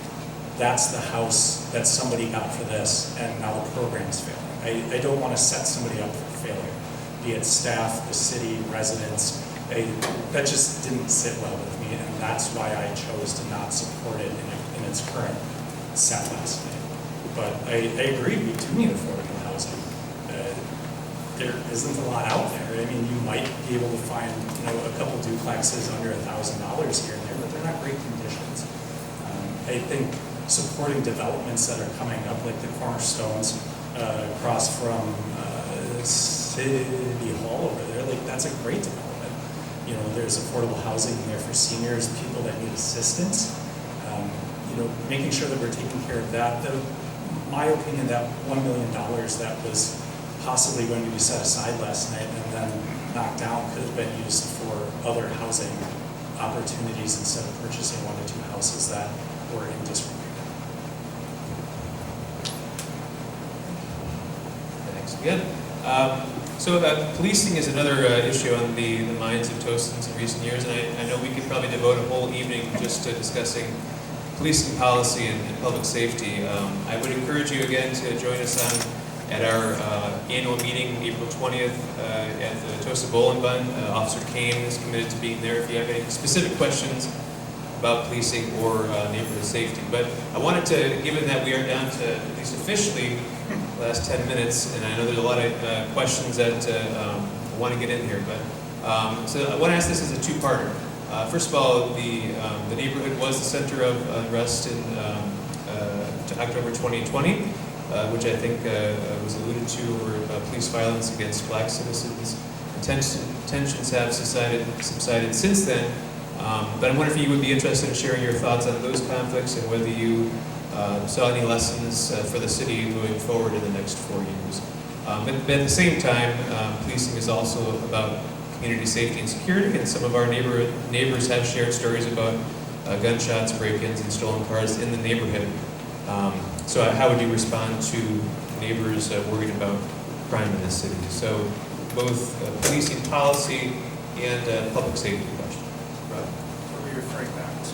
that's the house that somebody got for this and now the program's failing. I don't want to set somebody up for failure, be it staff, the city, residents. That just didn't sit well with me, and that's why I chose to not support it in its current set last night. But I agree, we do need affordable housing. There isn't a lot out there. I mean, you might be able to find, a couple duplexes under $1,000 here and there, but they're not great conditions. I think supporting developments that are coming up, like the Cornerstones across from City Hall over there, like that's a great development. There's affordable housing there for seniors, people that need assistance. Making sure that we're taking care of that. My opinion, that $1 million that was possibly going to be set aside last night and then knocked down could have been used for other housing opportunities instead of purchasing 1 to 2 houses that were in disrepair. Thanks again. Policing is another issue on the minds of Tosans in recent years, and I know we could probably devote a whole evening just to discussing policing policy and public safety. I would encourage you again to join us at our annual meeting, April 20th, at the Tosa Bowl and Bun. Officer Kane is committed to being there if you have any specific questions about policing or neighborhood safety. But I wanted to, given that we are down to, at least officially, the last 10 minutes, and I know there's a lot of questions that I want to get in here, but so I want to ask this as a two-parter. First of all, the neighborhood was the center of unrest in October 2020, which I think was alluded to over police violence against black citizens. Tensions have subsided since then. But I wonder if you would be interested in sharing your thoughts on those conflicts and whether you saw any lessons for the city moving forward in the next 4 years. But at the same time, policing is also about community safety and security, and some of our neighbors have shared stories about gunshots, break-ins, and stolen cars in the neighborhood. So how would you respond to neighbors worried about crime in this city? So both policing policy and public safety question. Rob? Are we referring back to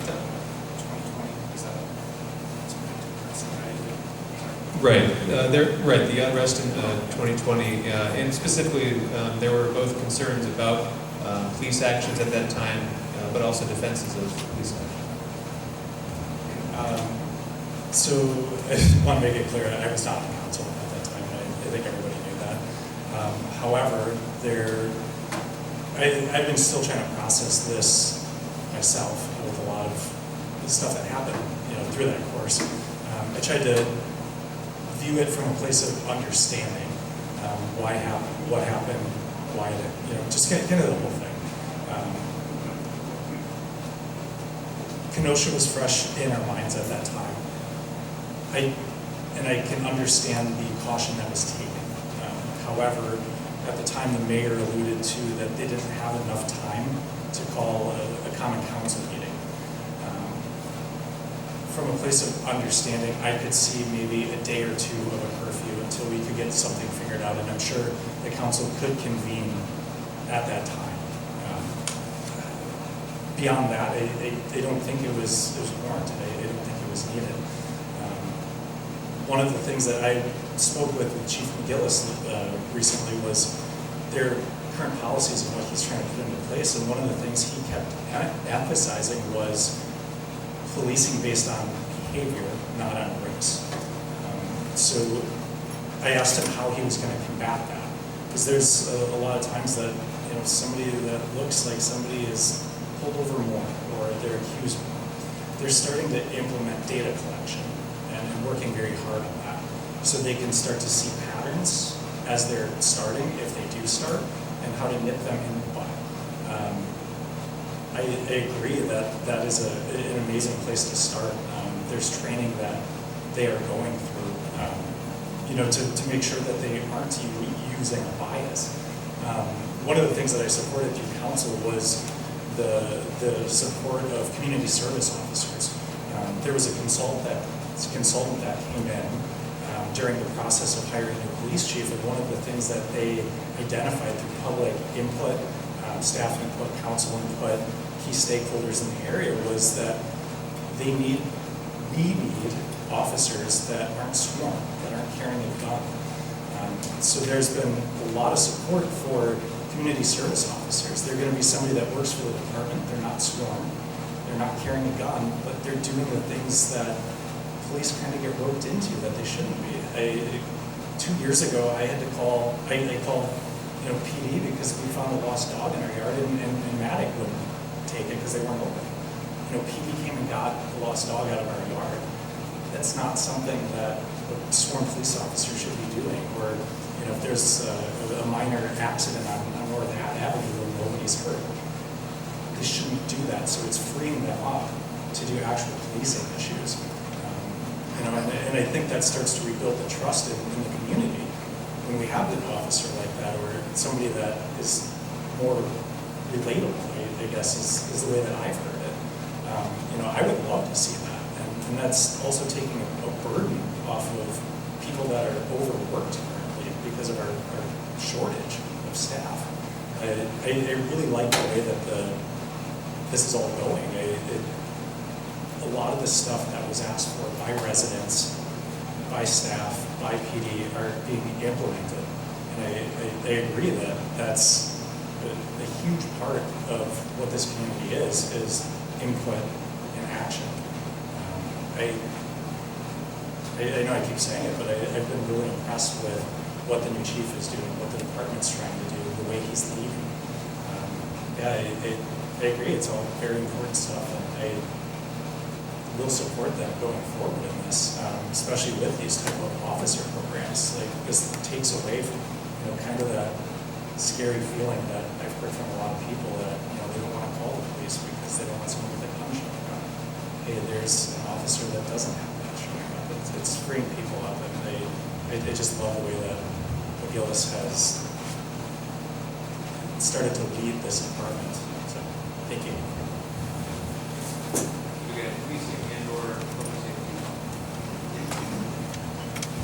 2020? Is that right? Right. The unrest in 2020, and specifically, there were both concerns about police actions at that time, but also defenses of police action. So I just want to make it clear, I was not on council at that time, and I think everybody knew that. However, I've been still trying to process this myself with a lot of the stuff that happened, through that course. I tried to view it from a place of understanding what happened, why just kind of the whole thing. Kenosha was fresh in our minds at that time. I can understand the caution that was taken. However, at the time, the mayor alluded to that they didn't have enough time to call a common council meeting. From a place of understanding, I could see maybe a day or two of a curfew until we could get something figured out, and I'm sure the council could convene at that time. Beyond that, I don't think it was warranted. I don't think it was needed. One of the things that I spoke with Chief McGillis recently was their current policies and what he's trying to put into place, and one of the things he kept emphasizing was policing based on behavior, not on race. So I asked him how he was going to combat that, because there's a lot of times that somebody that looks like somebody is pulled over more, or they're accused more. They're starting to implement data collection and working very hard on that, so they can start to see patterns as they're starting, if they do start, and how to nip them in the bud. I agree that is an amazing place to start. There's training that they are going through, to make sure that they aren't using a bias. One of the things that I supported through council was the support of community service officers. There was a consultant that came in during the process of hiring a police chief, and one of the things that they identified through public input, staff input, council input, key stakeholders in the area was that we need officers that aren't sworn, that aren't carrying a gun. So there's been a lot of support for community service officers. They're going to be somebody that works for the department. They're not sworn. They're not carrying a gun, but they're doing the things that police kind of get roped into that they shouldn't be. 2 years ago, I had to call. I called, PD because we found a lost dog in our yard, and Matic wouldn't take it because they weren't open. PD came and got the lost dog out of our yard. That's not something that a sworn police officer should be doing. Or if there's a minor accident on North Avenue where nobody's hurt, they shouldn't do that. So it's freeing them up to do actual policing issues. And I think that starts to rebuild the trust in the community when we have an officer like that, or somebody that is more relatable, I guess is the way that I've heard it. I would love to see that. And that's also taking a burden off of people that are overworked currently because of our shortage of staff. I really like the way that this is all going. A lot of the stuff that was asked for by residents, by staff, by PD are being implemented. And I agree that that's a huge part of what this community is input and action. I know I keep saying it, but I've been really impressed with what the new chief is doing, what the department's trying to do, the way he's leading. I agree, it's all very important stuff, and I will support them going forward in this, especially with these type of officer programs. Like, this takes away from, kind of that scary feeling that I've heard from a lot of people that, they don't want to call the police because they don't want someone with a gun showing up. Hey, there's an officer that doesn't have that showing up. It's freeing people up, and I just love the way that Gillis has started to lead this department. So, thank you.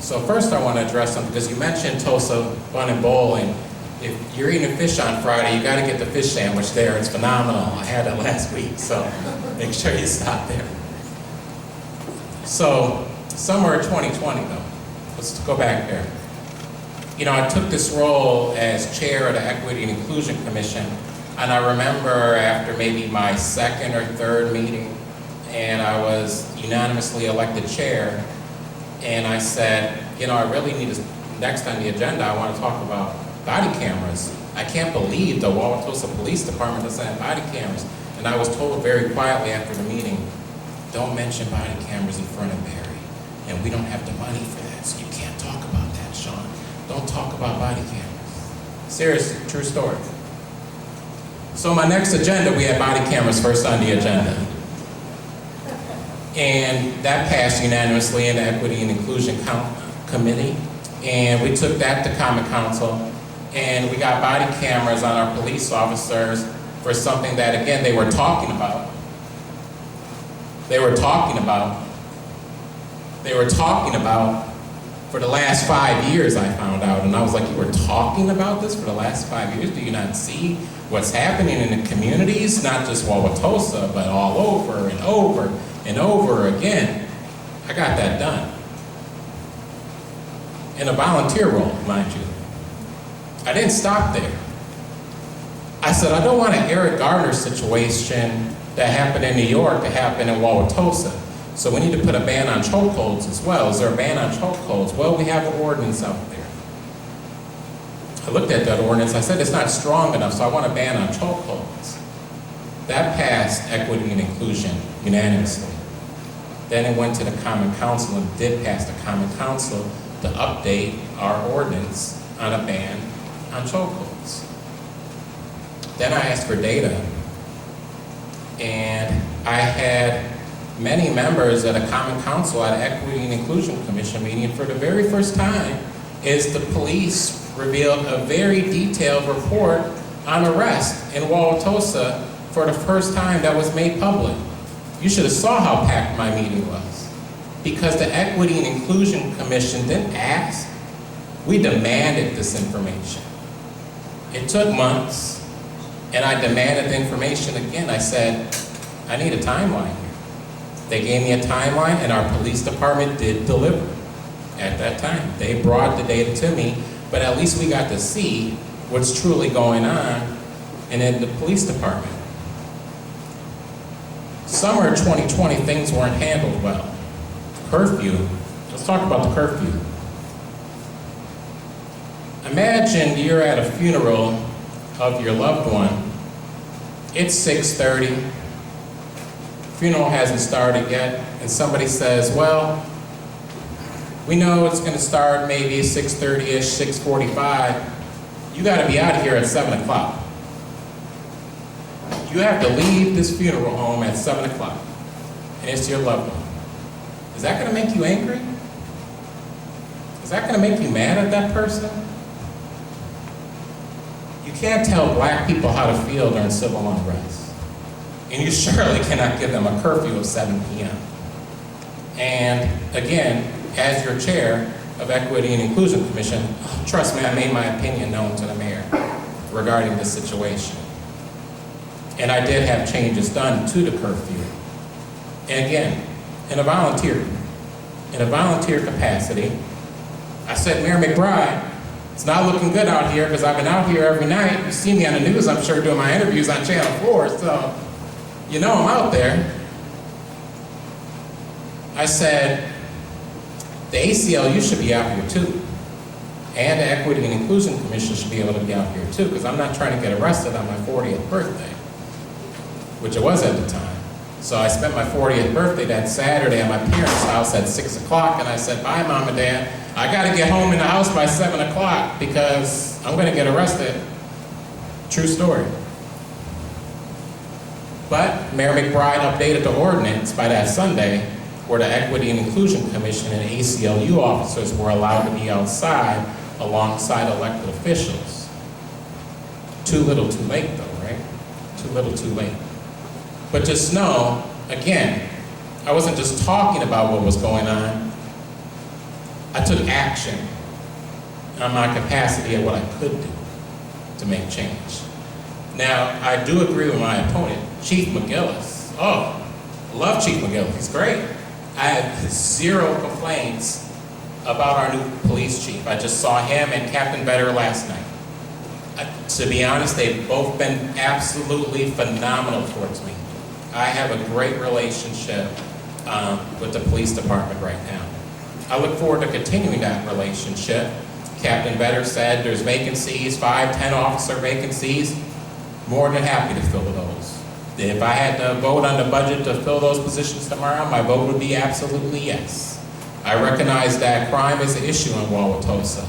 So first I want to address something, because you mentioned Tosa Fun and Bowl, and if you're eating fish on Friday, you got to get the fish sandwich there. It's phenomenal. I had it last week, so make sure you stop there. So, summer of 2020 though, let's go back there. I took this role as chair of the Equity and Inclusion Commission, and I remember after maybe my second or third meeting, and I was unanimously elected chair, and I said, I really need to, next on the agenda, I want to talk about body cameras. I can't believe the Wauwatosa Police Department doesn't have body cameras. And I was told very quietly after the meeting, don't mention body cameras in front of Barry. And we don't have the money for that, so you can't talk about that, Sean. Don't talk about body cameras. Seriously, true story. So my next agenda, we had body cameras first on the agenda. And that passed unanimously in the Equity and Inclusion Committee. And we took that to Common Council. And we got body cameras on our police officers for something that, again, they were talking about. They were talking about for the last 5 years, I found out. And I was like, you were talking about this for the last 5 years? Do you not see what's happening in the communities? Not just Wauwatosa, but all over and over and over again. I got that done. In a volunteer role, mind you. I didn't stop there. I said, I don't want an Eric Gardner situation that happened in New York to happen in Wauwatosa. So we need to put a ban on chokeholds as well. Is there a ban on chokeholds? Well, we have an ordinance out there. I looked at that ordinance. I said, it's not strong enough, so I want a ban on chokeholds. That passed Equity and Inclusion unanimously. Then it went to the Common Council and did pass the Common Council to update our ordinance on a ban on chokeholds. Then I asked for data, and I had many members at a Common Council at an Equity and Inclusion Commission meeting. For the very first time is the police revealed a very detailed report on arrest in Wauwatosa for the first time that was made public. You should have saw how packed my meeting was. Because the Equity and Inclusion Commission didn't ask, we demanded this information. It took months, and I demanded the information again. I said, I need a timeline here. They gave me a timeline, and our police department did deliver at that time. They brought the data to me, but at least we got to see what's truly going on in the police department. Summer 2020, things weren't handled well. Curfew, let's talk about the curfew. Imagine you're at a funeral of your loved one. It's 6:30. Funeral hasn't started yet, and somebody says, well, we know it's gonna start maybe 6:30-ish, 6:45. You gotta be out of here at 7 o'clock. You have to leave this funeral home at 7 o'clock, and it's your loved one. Is that gonna make you angry? Is that gonna make you mad at that person? You can't tell black people how to feel during civil unrest. And you surely cannot give them a curfew of 7 p.m. And again, as your chair of Equity and Inclusion Commission, trust me, I made my opinion known to the mayor regarding this situation. And I did have changes done to the curfew. And again, in a volunteer capacity, I said, Mayor McBride, it's not looking good out here because I've been out here every night. You see me on the news, I'm sure, doing my interviews on Channel 4, so you know I'm out there. I said, the ACLU should be out here too. And the Equity and Inclusion Commission should be able to be out here too, because I'm not trying to get arrested on my 40th birthday, which it was at the time. So I spent my 40th birthday that Saturday at my parents' house at 6 o'clock, and I said, bye, Mom and Dad. I gotta get home in the house by 7 o'clock because I'm gonna get arrested. True story. But Mayor McBride updated the ordinance by that Sunday where the Equity and Inclusion Commission and ACLU officers were allowed to be outside alongside elected officials. Too little too late though, right? Too little too late. But just know, again, I wasn't just talking about what was going on. I took action on my capacity of what I could do to make change. Now, I do agree with my opponent, Chief McGillis. Oh, love Chief McGillis, he's great. I have 0 complaints about our new police chief. I just saw him and Captain Vetter last night. To be honest, they've both been absolutely phenomenal towards me. I have a great relationship with the police department right now. I look forward to continuing that relationship. Captain Vetter said there's vacancies, 5, 10 officer vacancies. More than happy to fill those. If I had to vote on the budget to fill those positions tomorrow, my vote would be absolutely yes. I recognize that crime is an issue in Wauwatosa.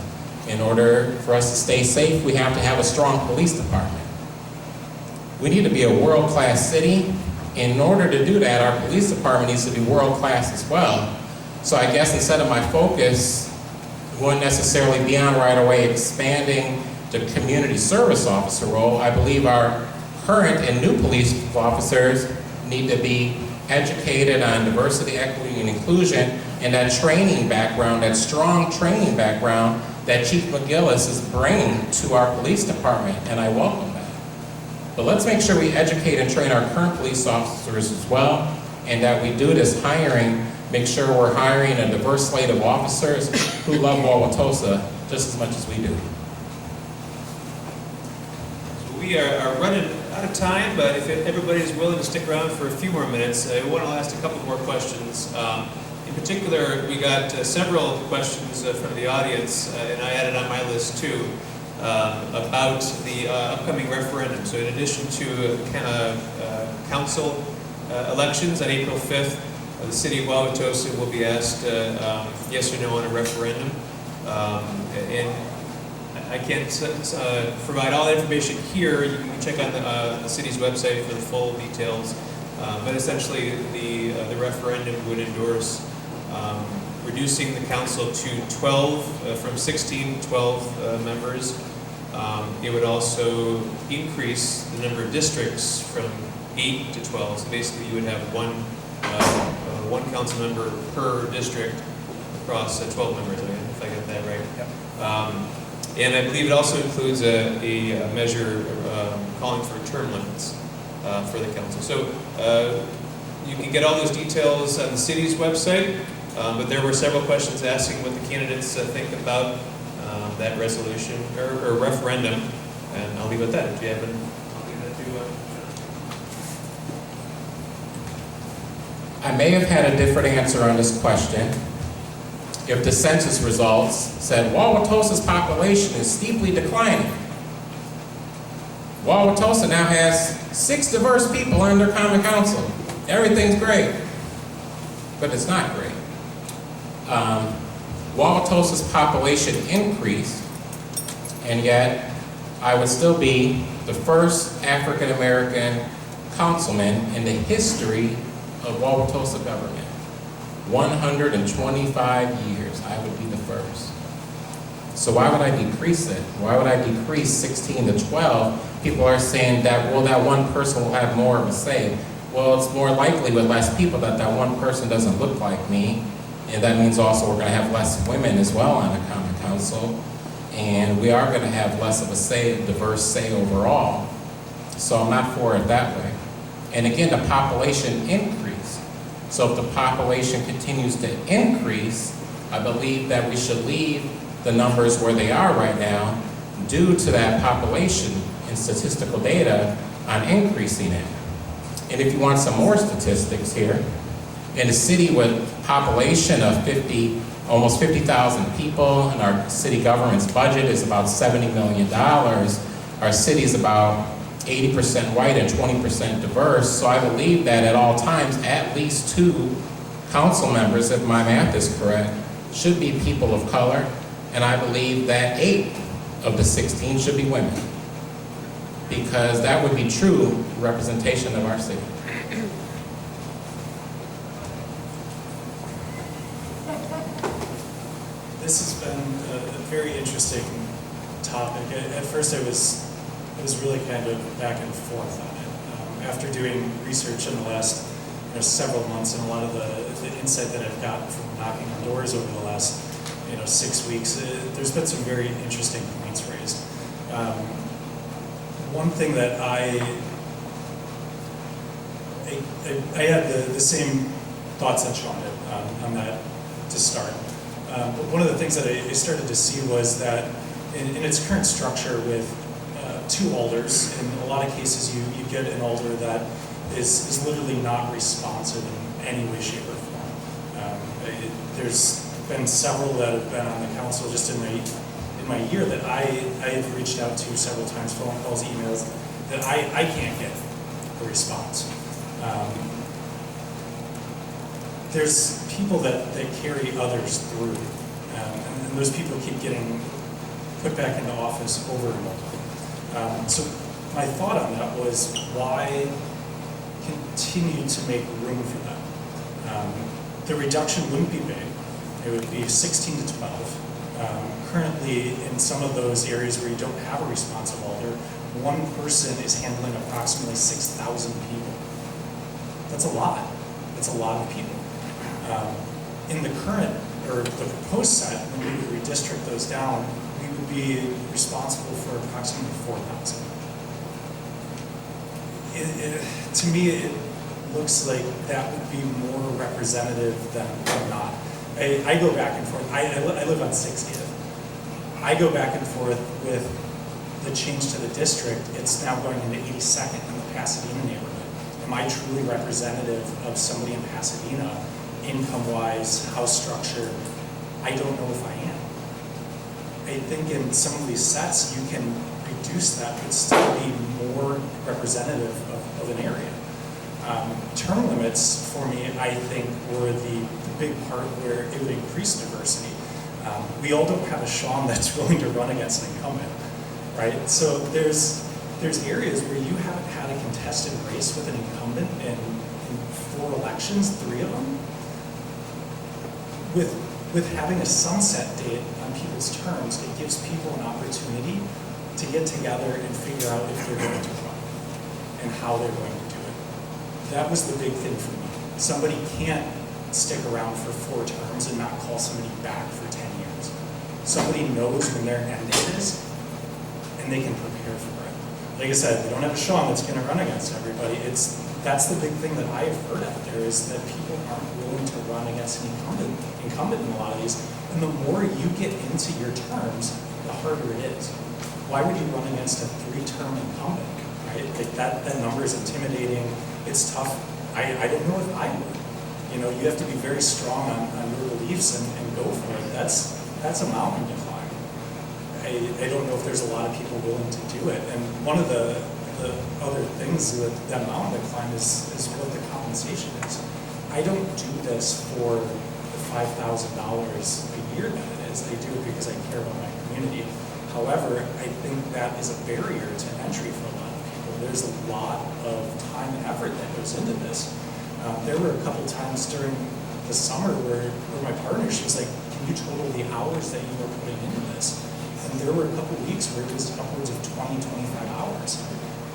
In order for us to stay safe, we have to have a strong police department. We need to be a world-class city. In order to do that, our police department needs to be world-class as well. So I guess instead of my focus wouldn't necessarily be on right away expanding the community service officer role, I believe our current and new police officers need to be educated on diversity, equity, and inclusion, and that training background, that strong training background that Chief McGillis is bringing to our police department, and I welcome that. But let's make sure we educate and train our current police officers as well, and that we do this hiring, make sure we're hiring a diverse slate of officers who love Wauwatosa just as much as we do. So we are running out of time, but if everybody's willing to stick around for a few more minutes, I want to ask a couple more questions. In particular, we got several questions from the audience, and I added on my list too, about the upcoming referendum. So in addition to council elections on April 5th, the city of Wauwatosa will be asked yes or no on a referendum. And I can't provide all the information here. You can check on the city's website for the full details. But essentially, the referendum would endorse reducing the council to 12, from 16 to 12 members. It would also increase the number of districts from 8 to 12. So basically, you would have one council member per district across 12 members, if I got that right. Yep. And I believe it also includes a measure calling for term limits for the council. So you can get all those details on the city's website, but there were several questions asking what the candidates think about that resolution or referendum, and I'll leave it at that. If you have any, I'll leave that to I may have had a different answer on this question if the census results said Wauwatosa's population is steeply declining. Wauwatosa now has 6 diverse people on their common council. Everything's great, but it's not great. Wauwatosa's population increased, and yet I would still be the first African American councilman in the history of Wauwatosa government. 125 years, I would be the first. So why would I decrease it? Why would I decrease 16 to 12? People are saying that, well, that one person will have more of a say. Well, it's more likely with less people that that one person doesn't look like me. And that means also we're going to have less women as well on the common council. And we are going to have less of a say, diverse say overall. So I'm not for it that way. And again, the population increase. So if the population continues to increase, I believe that we should leave the numbers where they are right now due to that population and statistical data on increasing it. And if you want some more statistics here, in a city with population of almost 50,000 people, and our city government's budget is about $70 million, our city is about 80% white and 20% diverse. So I believe that at all times, at least 2 council members, if my math is correct, should be people of color. And I believe that 8 of the 16 should be women, because that would be true representation of our city. This has been a very interesting topic. At first I was really kind of back and forth on it. After doing research in the last several months, and a lot of the insight that I've gotten from knocking on doors over the last 6 weeks, there's been some very interesting points raised. One thing that I had the same thoughts that Sean did on that to start. But one of the things that I started to see was that in its current structure with 2 alders, in a lot of cases you get an alder that is literally not responsive in any way, shape, or form. There's been several that have been on the council just in my year that I have reached out to several times, phone calls, emails, that I can't get a response. There's people that carry others through, and those people keep getting put back into office over and over. So my thought on that was, why continue to make room for them? The reduction wouldn't be big. It would be 16 to 12. Currently, in some of those areas where you don't have a responsive alder, one person is handling approximately 6,000 people. That's a lot. That's a lot of people. In the current, or the proposed set, when we would redistrict those down, we would be responsible for approximately 4,000. To me, it looks like that would be more representative than not. I go back and forth. I live on 60th. I go back and forth with the change to the district. It's now going into 82nd in the Pasadena neighborhood. Am I truly representative of somebody in Pasadena, income-wise, house structure? I don't know if I am. I think in some of these sets, you can reduce that, but still be more representative of an area. Term limits, for me, I think, were the big part where it would increase diversity. We all don't have a Sean that's willing to run against an incumbent, right? So there's areas where you haven't had a contested race with an incumbent in 4 elections, 3 of them. With having a sunset date on people's terms, it gives people an opportunity to get together and figure out if they're going to run and how they're going to do it. That was the big thing for me. Somebody can't stick around for 4 terms and not call somebody back for 10 years. Somebody knows when their end date is, and they can prepare for it. Like I said, we don't have a Sean that's going to run against everybody. That's the big thing that I have heard out there, is that people aren't willing to run against an incumbent in a lot of these. And the more you get into your terms, the harder it is. Why would you run against a 3-term incumbent, right? Like that number is intimidating. It's tough. I don't know if I would. You have to be very strong on your beliefs and go for it. That's a mountain to climb. I don't know if there's a lot of people willing to do it. And one of the other things with that mountain to climb is what the compensation is. I don't do this for the $5,000 a year that it is. I do it because I care about my community. However, I think that is a barrier to entry for a lot of people. There's a lot of time and effort that goes into this. There were a couple times during the summer where my partner, she was like, can you total the hours that you are putting into this? And there were a couple weeks where it was upwards of 20, 25 hours.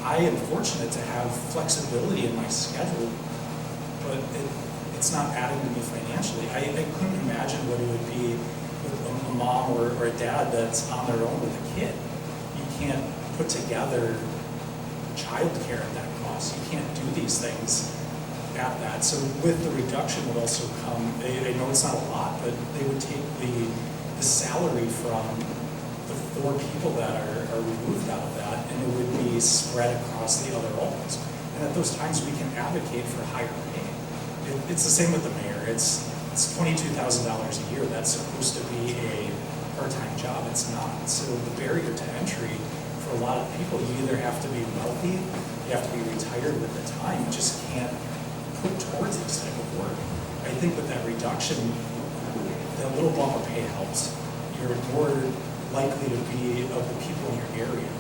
I am fortunate to have flexibility in my schedule, but it's not adding to me financially. I couldn't imagine what it would be with a mom or a dad that's on their own with a kid. You can't put together childcare at that cost. You can't do these things at that. So with the reduction would also come, I know it's not a lot, but they would take the salary from the 4 people that are removed out of that, and it would be spread across the other roles. And at those times, we can advocate for higher pay. It's the same with the mayor. It's $22,000 a year. That's supposed to be a part-time job. It's not. So the barrier to entry for a lot of people, you either have to be wealthy, you have to be retired with the time. You just can't put towards this type of work. I think with that reduction, that little bump of pay helps. You're more likely to be of the people in your area.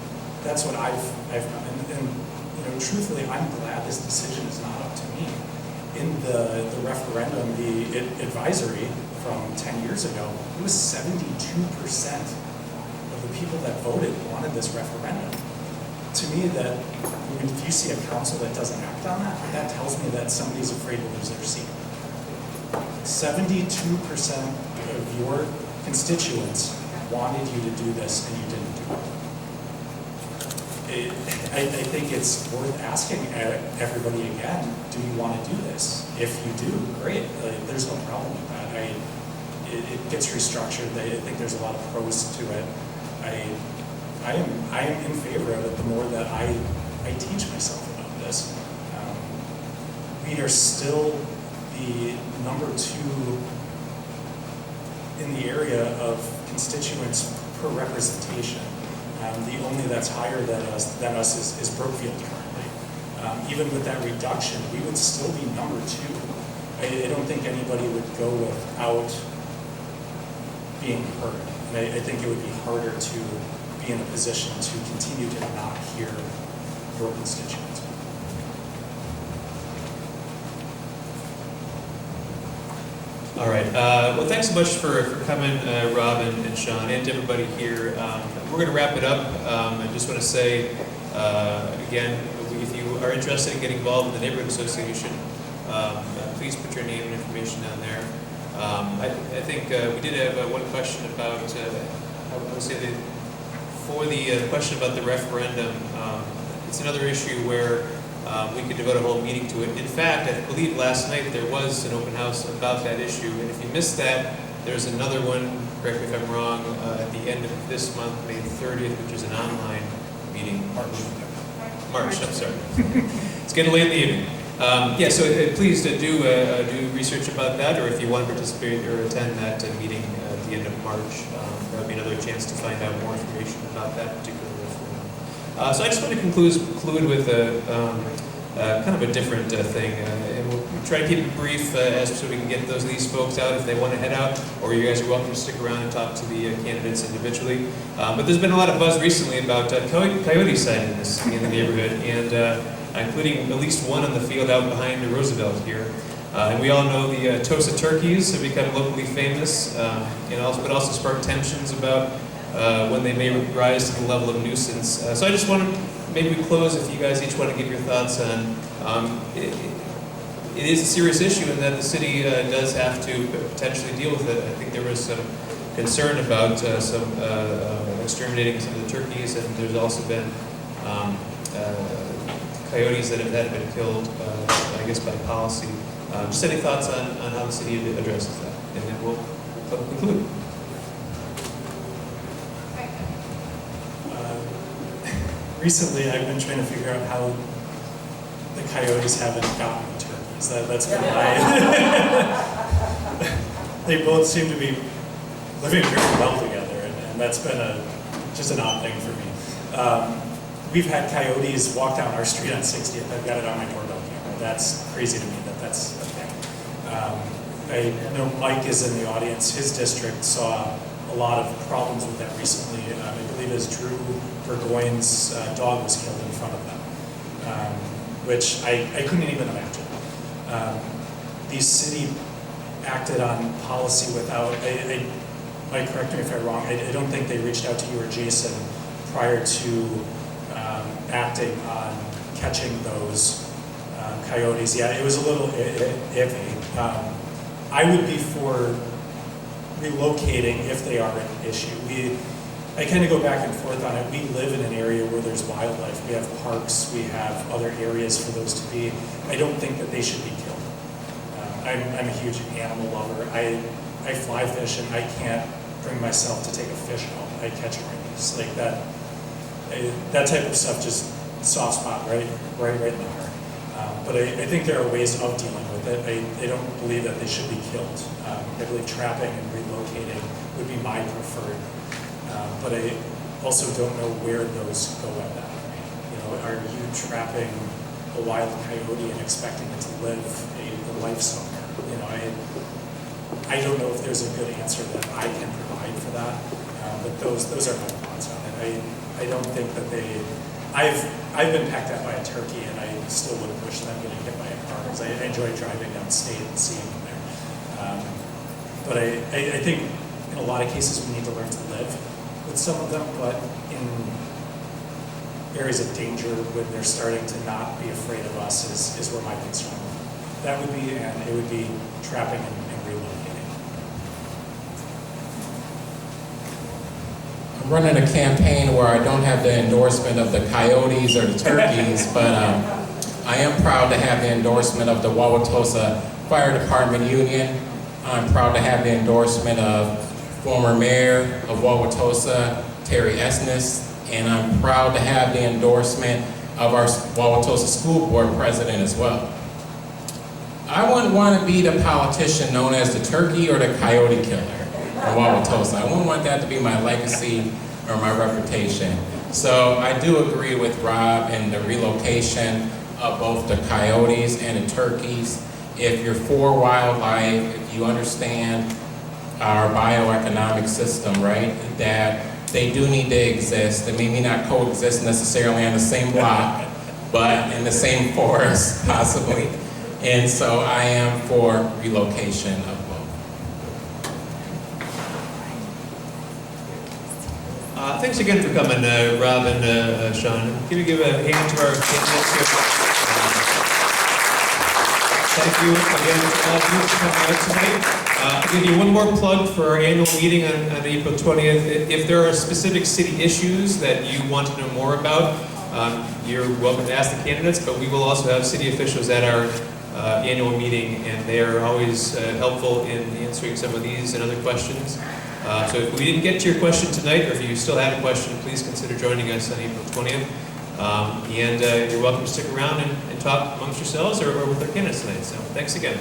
That's what I've done. And you know, truthfully, I'm glad this decision is not up to me. In the referendum, the advisory from 10 years ago, it was 72% of the people that voted wanted this referendum. To me, that if you see a council that doesn't act on that, that tells me that somebody's afraid to lose their seat. 72% of your constituents wanted you to do this and you didn't do it. I think it's worth asking everybody again, do you want to do this? If you do, great. There's no problem with that. It gets restructured. I think there's a lot of pros to it. I am in favor of it the more that I teach myself about this. We are still the number 2 in the area of constituents per representation. The only that's higher than us is Brookfield currently. Even with that reduction, we would still be number 2. I don't think anybody would go without being heard. And I think it would be harder to be in a position to continue to not hear your constituents. All right. Well, thanks so much for coming, Rob and Sean, and to everybody here. We're going to wrap it up. I just want to say, again, if you are interested in getting involved in the neighborhood association, please put your name and information down there. I think we did have one question about, I would say that for the question about the referendum, it's another issue where we could devote a whole meeting to it. In fact, I believe last night there was an open house about that issue, and if you missed that, there's another one, correct me if I'm wrong, at the end of this month, May 30th, which is an online meeting. March, I'm sorry. It's getting late in the evening. Yeah, so please do research about that, or if you want to participate or attend that meeting at the end of March, that would be another chance to find out more information about that particular referendum. So I just want to conclude with kind of a different thing, and we'll try to keep it brief so we can get these folks out if they want to head out, or you guys are welcome to stick around and talk to the candidates individually. But there's been a lot of buzz recently about coyote sightings in the neighborhood, and including at least one on the field out behind the Roosevelt here. And we all know the Tosa turkeys have become locally famous, but also sparked tensions about when they may rise to the level of nuisance. So I just want to maybe close if you guys each want to give your thoughts on it is a serious issue in that the city does have to potentially deal with it. I think there was some concern about some exterminating some of the turkeys, and there's also been coyotes that have been killed, I guess, by policy. Just any thoughts on how the city addresses that? And then we'll conclude. Recently, I've been trying to figure out how the coyotes haven't gotten the turkeys. That's been They both seem to be living very well together, and that's been just an odd thing for me. We've had coyotes walk down our street on 60th. I've got it on my doorbell camera. That's crazy to me that's a thing. I know Mike is in the audience. His district saw a lot of problems with that recently. I believe as Drew Burgoyne's dog was killed in front of them, which I couldn't even imagine. These city acted on policy without, Mike, correct me if I'm wrong, I don't think they reached out to you or Jason prior to acting on catching those coyotes. Yeah, it was a little iffy. I would be for relocating if they are an issue. I kind of go back and forth on it. We live in an area where there's wildlife. We have parks, we have other areas for those to be. I don't think that they should be killed. I'm a huge animal lover. I fly fish and I can't bring myself to take a fish home. I catch rabies. Like that type of stuff, just soft spot right in the heart. But I think there are ways of dealing with it. I don't believe that they should be killed. I believe trapping and relocating would be my preferred. But I also don't know where those go at that point. You know, are you trapping a wild coyote and expecting it to live a life somewhere? You know, I don't know if there's a good answer that I can provide for that. But those are my thoughts on it. I don't think that I've been pecked at by a turkey and I still wouldn't wish them getting hit by a car because I enjoy driving downstate and seeing them there. But I think in a lot of cases we need to learn to live with some of them, but in areas of danger when they're starting to not be afraid of us is where my concern that would be, and it would be trapping and relocating. I'm running a campaign where I don't have the endorsement of the coyotes or the turkeys, but I am proud to have the endorsement of the Wauwatosa Fire Department Union. I'm proud to have the endorsement of former mayor of Wauwatosa, Terry Esnes, and I'm proud to have the endorsement of our Wauwatosa School Board President as well. I wouldn't want to be the politician known as the turkey or the coyote killer in Wauwatosa. I wouldn't want that to be my legacy or my reputation. So I do agree with Rob in the relocation of both the coyotes and the turkeys. If you're for wildlife, if you understand our bioeconomic system, right, that they do need to exist. They may not coexist necessarily on the same lot, but in the same forest, possibly. And so I am for relocation of both. Thanks again for coming, Rob and Sean. Can you give a hand to our candidates here? Thank you again to all of you for coming out tonight. I'll give you one more plug for our annual meeting on April 20th. If there are specific city issues that you want to know more about, you're welcome to ask the candidates, but we will also have city officials at our annual meeting, and they are always helpful in answering some of these and other questions. So if we didn't get to your question tonight, or if you still have a question, please consider joining us on April 20th. And you're welcome to stick around and talk amongst yourselves or with our candidates tonight. So thanks again.